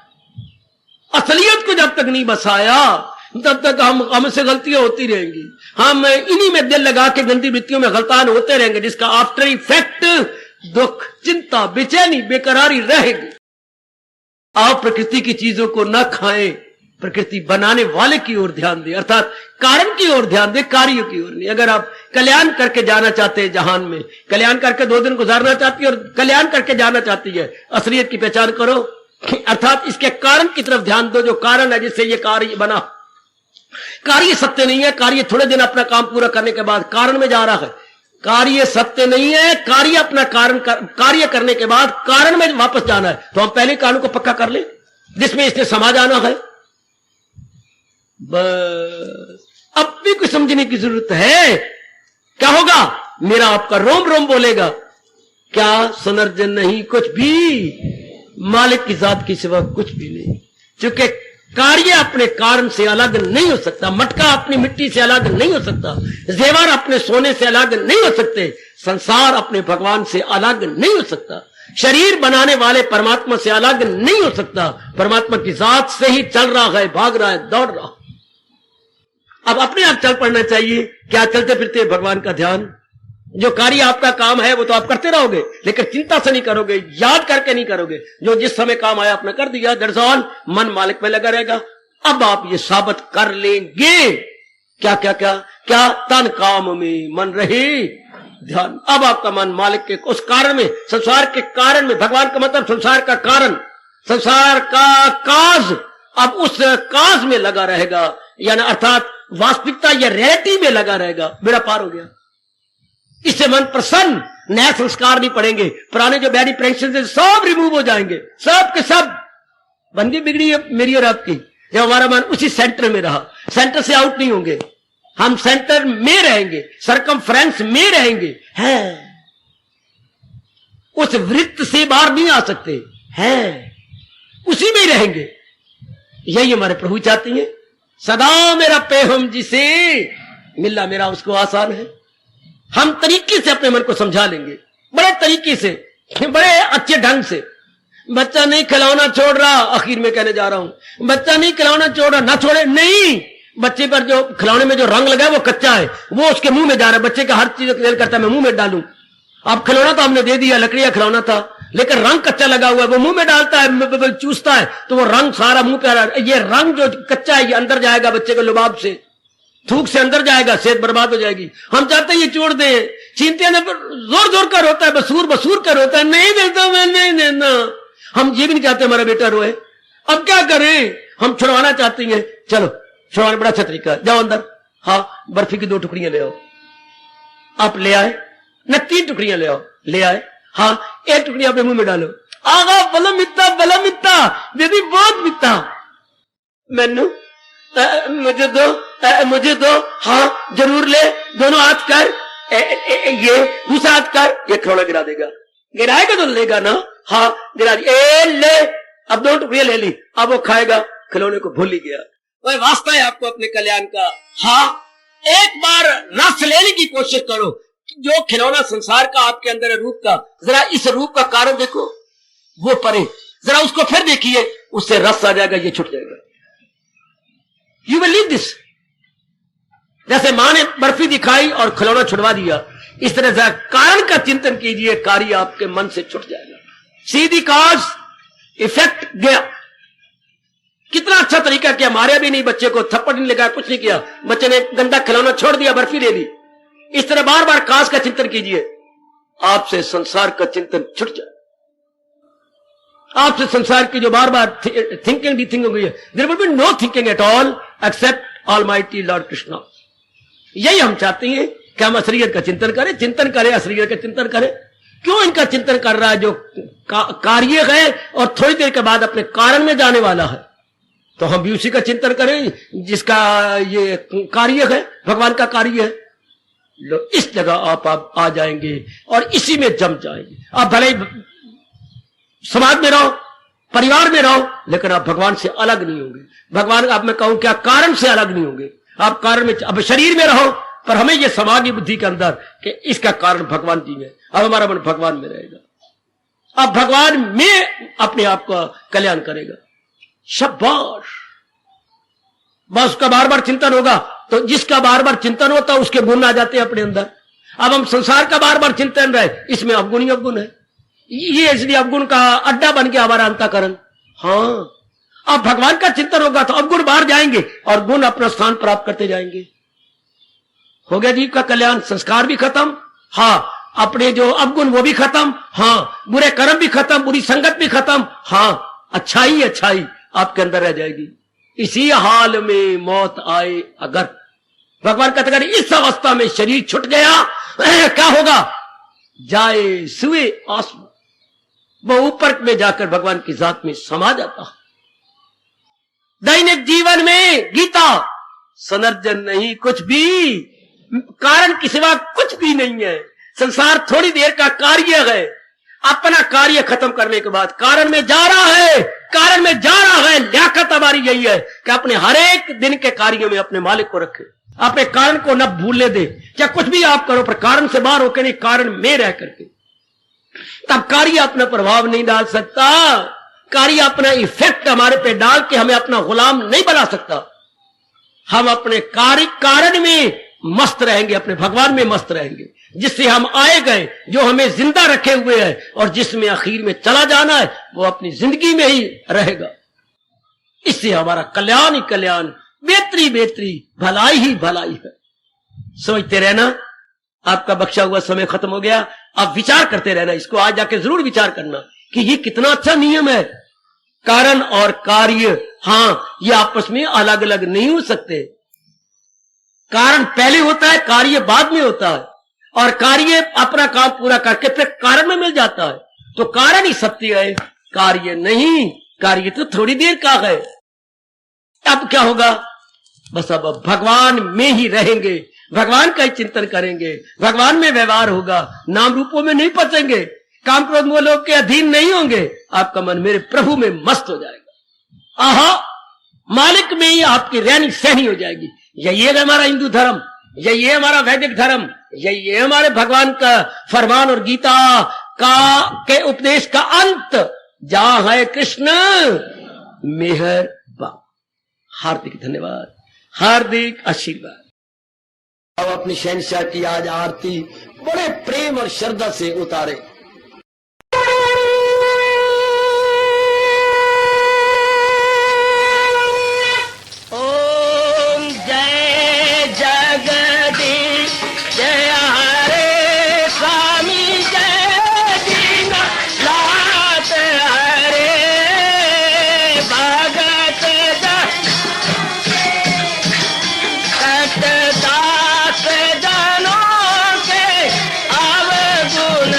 असलियत को जब तक नहीं बसाया तब तक हमसे गलतियां होती रहेंगी, हम इन्हीं में दिल लगा के गंदी वृत्तियों में गलतान होते रहेंगे, जिसका आफ्टर इफेक्ट दुख, चिंता, बेचैनी, बेकरारी रहेगी। आप प्रकृति की चीजों को न खाएं, प्रकृति बनाने वाले की ओर ध्यान दें, अर्थात कारण की ओर ध्यान दें, कार्यों की ओर नहीं। अगर आप कल्याण करके जाना चाहते हैं, जहान में कल्याण करके 2 दिन गुजारना चाहती है और कल्याण करके जाना चाहती है, असलियत की पहचान करो, अर्थात इसके कारण की तरफ ध्यान दो, जो कारण है जिससे ये कार्य बना। कार्य सत्य नहीं है, कार्य थोड़े दिन अपना काम पूरा करने के बाद कारण में जा रहा है। कार्य सत्य नहीं है, कार्य अपना कार्य करने के बाद कारण में वापस जाना है। तो हम पहले कारण को पक्का कर ले जिसमें इसने समा जाना है, बस। अब भी कुछ समझने की जरूरत है। क्या होगा? मेरा आपका रोम रोम बोलेगा, क्या सुनर्जन नहीं कुछ भी, मालिक की जात की सिवा कुछ भी नहीं। क्योंकि कार्य अपने कारण से अलग नहीं हो सकता, मटका अपनी मिट्टी से अलग नहीं हो सकता, जेवर अपने सोने से अलग नहीं हो सकते, संसार अपने भगवान से अलग नहीं हो सकता, शरीर बनाने वाले परमात्मा से अलग नहीं हो सकता। परमात्मा की जात से ही चल रहा है, भाग रहा है, दौड़ रहा। अब अपने आप चल पड़ना चाहिए। क्या चलते फिरते भगवान का ध्यान, जो कार्य आपका काम है वो तो आप करते रहोगे, लेकिन चिंता से नहीं करोगे, याद करके नहीं करोगे। जो जिस समय काम आया आपने कर दिया, दैट्स ऑल। मन मालिक में लगा रहेगा। अब आप ये साबित कर लेंगे, क्या क्या क्या क्या, तन काम में मन रहे ध्यान। अब आपका मन मालिक के उस कारण में, संसार के कारण में, भगवान का मतलब संसार का कारण, संसार का काज, अब उस काज में लगा रहेगा, यानी अर्थात वास्तविकता या रियलिटी में लगा रहेगा। बेड़ा पार हो गया। इससे मन प्रसन्न, नया संस्कार नहीं पड़ेंगे, पुराने जो बैड इंप्रेशन से सब रिमूव हो जाएंगे, सब के सब। बंदी बिगड़ी है मेरी और आपकी, जब हमारा मन उसी सेंटर में रहा, सेंटर से आउट नहीं होंगे, हम सेंटर में रहेंगे, सरकमफ्रेंस में रहेंगे, हैं उस वृत्त से बाहर नहीं आ सकते, हैं उसी में ही रहेंगे। यही हमारे प्रभु चाहती हैं, सदा मेरा पेहम जिसे मिलना मेरा उसको आसान है। हम तरीके से अपने मन को समझा लेंगे, बड़े तरीके से, बड़े अच्छे ढंग से। बच्चा नहीं खिलौना छोड़ रहा, आखिर में कहने जा रहा हूं, बच्चा नहीं खिलौना छोड़ रहा, ना छोड़े नहीं। बच्चे पर जो खिलौने में जो रंग लगा है वो कच्चा है, वो उसके मुंह में जा रहा है। बच्चे का हर चीज खेल करता है, मैं मुंह में डालूं। अब खिलौना तो हमने दे दिया, लकड़ियां खिलौना था, लेकिन रंग कच्चा लगा हुआ है, वो मुंह में डालता है, चूसता है, तो वो रंग सारा मुंह पे आ रहा है। ये रंग जो कच्चा है ये अंदर जाएगा, बच्चे के लुबाब से, थूक से अंदर जाएगा, सेहत बर्बाद हो जाएगी। हम चाहते हैं ये छोड़ दे, चिंता में जोर जोर कर होता है, बसूर बसूर कर होता है, नहीं देता मैं नहीं देना। हम ये भी नहीं चाहते हमारा बेटा रोए। अब क्या करें, हम छुड़वाना चाहते हैं। चलो छुड़वाने बड़ा अच्छा तरीका है, जाओ अंदर, हाँ बर्फी की 2 टुकड़ियां ले आओ। आप ले आए न, 3 टुकड़ियां ले आओ, ले आए, हाँ 1 टुकड़ी अपने मुंह में डालो। आगा बला मित्ता बेबी बहुत मित्ता, मैनू मुझे दो, हाँ जरूर ले, दोनों हाथ कर, ये दूसरा हाथ कर, ये खिलौना गिरा देगा, गिराएगा तो लेगा ना, हाँ गिरा दिया, ले, अब 2 टुकड़ियां ले ली, अब वो खाएगा, खिलौने को भूल ही गया। वही वास्ता है आपको अपने कल्याण का। हाँ एक बार रस लेने की कोशिश करो, जो खिलौना संसार का आपके अंदर है, रूप का, जरा इस रूप का कारण देखो, वो परे जरा उसको फिर देखिए, उससे रस आ जाएगा, ये छुट जाएगा। You will leave this. जैसे मां ने बर्फी दिखाई और खिलौना छुड़वा दिया, इस तरह से कारण का चिंतन कीजिए, कार्य आपके मन से छुट जाएगा। सीधी कॉज इफेक्ट गया। कितना अच्छा तरीका किया, मारे भी नहीं, बच्चे को थप्पड़ नहीं लगा, कुछ नहीं किया, बच्चे ने गंदा खिलौना छोड़ दिया, बर्फी ले ली। इस तरह बार बार काज का चिंतन कीजिए, आपसे संसार का चिंतन छुट जाए। आपसे संसार की जो बार बार थिंकिंग डी थिंकिंग हुई है, there will be no thinking at all except Almighty Lord Krishna. यही हम चाहते हैं कि हम असलियत का चिंतन करें, असलियत का चिंतन करें। क्यों इनका चिंतन कर रहा है? जो कार्य है और थोड़ी देर के बाद अपने कारण में जाने वाला है, तो हम भी उसी का चिंतन करें जिसका ये कार्य है, भगवान का कार्य है। लो, इस जगह आप आ जाएंगे और इसी में जम जाएंगे। आप भले समाज में रहो, परिवार में रहो, लेकिन आप भगवान से अलग नहीं होंगे। भगवान, आप मैं कहूं क्या, कारण से अलग नहीं होंगे। आप कारण में, अब शरीर में रहो, पर हमें यह समाधि बुद्धि के अंदर कि इसका कारण भगवान जी में, अब हमारा मन भगवान में रहेगा। अब भगवान में अपने आप का कल्याण करेगा। शाबाश, बस उसका बार बार चिंतन होगा, तो जिसका बार बार चिंतन होता है उसके गुण आ जाते हैं अपने अंदर। अब हम संसार का बार बार चिंतन रहे, इसमें अवगुण ही अवगुण है, ये इसलिए अवगुण का अड्डा बन गया हमारा अंतःकरण। हाँ, अब भगवान का चिंतन होगा तो अवगुण बाहर जाएंगे और गुण अपना स्थान प्राप्त करते जाएंगे। हो गया जीव का कल्याण। संस्कार भी खत्म, हाँ, अपने जो अवगुण वो भी खत्म, हाँ, बुरे कर्म भी खत्म, बुरी संगत भी खत्म, हाँ, अच्छाई आपके अंदर रह जाएगी। इसी हाल में मौत आए अगर, भगवान कहते अगर इस अवस्था में शरीर छूट गया क्या होगा? जाए सुए आसमान, वो ऊपर में जाकर भगवान की जात में समा जाता है। दैनिक जीवन में गीता सनर्जन नहीं, कुछ भी कारण के सिवा कुछ भी नहीं है। संसार थोड़ी देर का कार्य है। अपना कार्य खत्म करने के बाद कारण में जा रहा है, कारण में जा रहा है। लियाकत हमारी यही है कि अपने हर एक दिन के कार्य में अपने मालिक को रखे, अपने कारण को न भूलने दे। क्या कुछ भी आप करो, पर कारण से बाहर होकर नहीं, कारण में रह करके, तब कार्य अपना प्रभाव नहीं डाल सकता। कार्य अपना इफेक्ट हमारे पे डाल के हमें अपना गुलाम नहीं बना सकता। हम अपने कार्य कारण में मस्त रहेंगे, अपने भगवान में मस्त रहेंगे, जिससे हम आए गए, जो हमें जिंदा रखे हुए हैं और जिसमें आखिर में चला जाना है, वो अपनी जिंदगी में ही रहेगा। इससे हमारा कल्याण ही कल्याण, बेहतरी भलाई ही भलाई है। सोचते रहना, आपका बख्शा हुआ समय खत्म हो गया, आप विचार करते रहना। इसको आज जाके जरूर विचार करना कि ये कितना अच्छा नियम है। कारण और कार्य, हाँ, ये आपस में अलग अलग नहीं हो सकते। कारण पहले होता है, कार्य बाद में होता है, और कार्य अपना काम पूरा करके फिर कारण में मिल जाता है। तो कारण ही सत्य है, कार्य नहीं। कार्य तो थोड़ी देर का है। अब क्या होगा? बस अब भगवान में ही रहेंगे, भगवान का ही चिंतन करेंगे, भगवान में व्यवहार होगा, नाम रूपों में नहीं फंसेंगे, काम क्रोध मोह लोभ के अधीन नहीं होंगे। आपका मन मेरे प्रभु में मस्त हो जाएगा। आहा, मालिक में ही आपकी रहनी सहनी हो जाएगी। यही है हमारा हिंदू धर्म, यही है हमारा वैदिक धर्म, यही है हमारे भगवान का फरमान और गीता का के उपदेश का अंत। जहां है कृष्ण मेहरबान। हार्दिक धन्यवाद, हार्दिक आशीर्वाद। अब अपनी शहंशाह की आज आरती बड़े प्रेम और श्रद्धा से उतारे। ओम जय जगदीश जय हरे स्वामी जय दीनानाथ हरे भगत दास जनों के अवगुण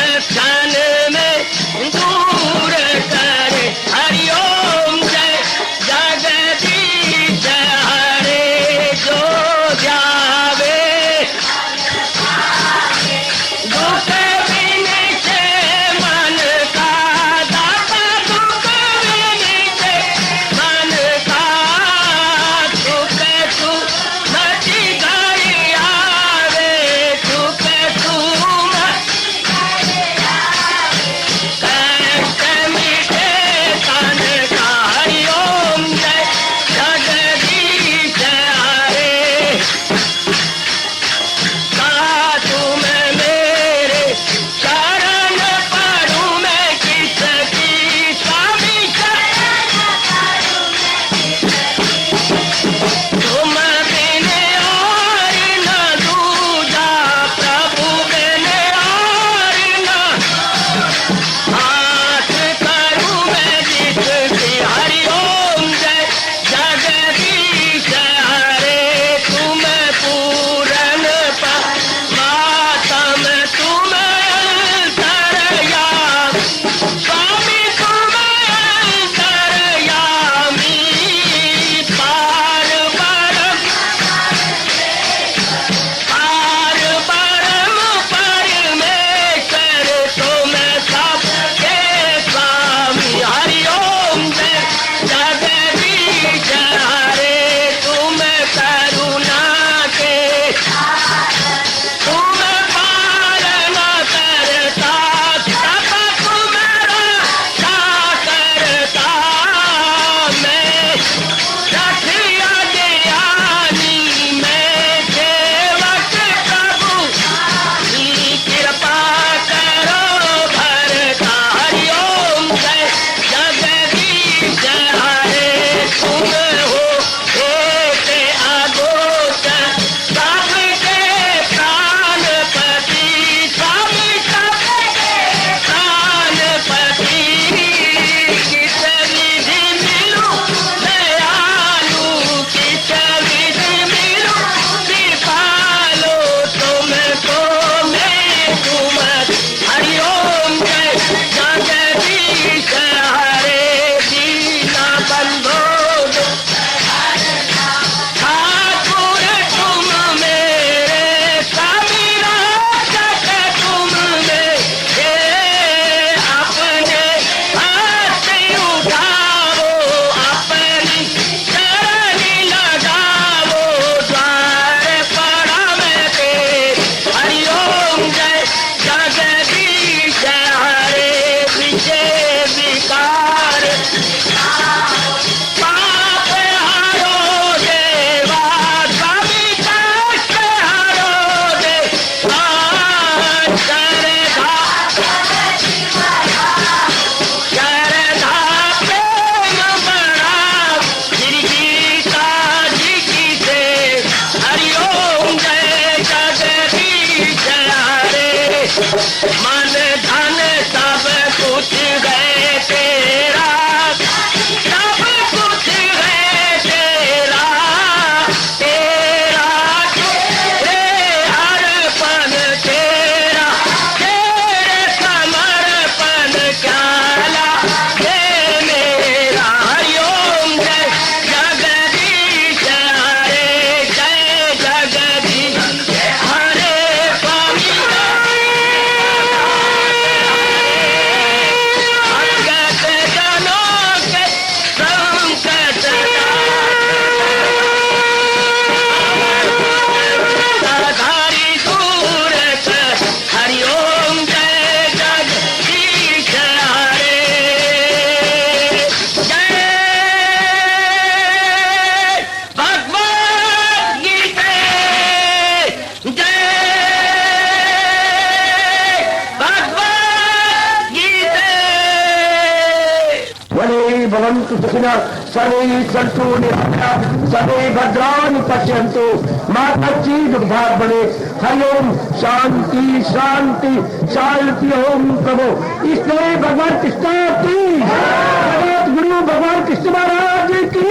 सुखिनः सर्वे सन्तु निरामयाः सर्वे भद्राणि पश्यन्तु मा कश्चित् दुर्भाग् भवेत्। हरि ओम शांति शांति शांति। ओम प्रभु इसलिए भगवान कृष्ण की जगत गुरु भगवान कृष्ण महाराज की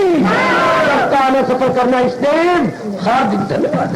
सफल करना इसलिए हार्दिक धन्यवाद।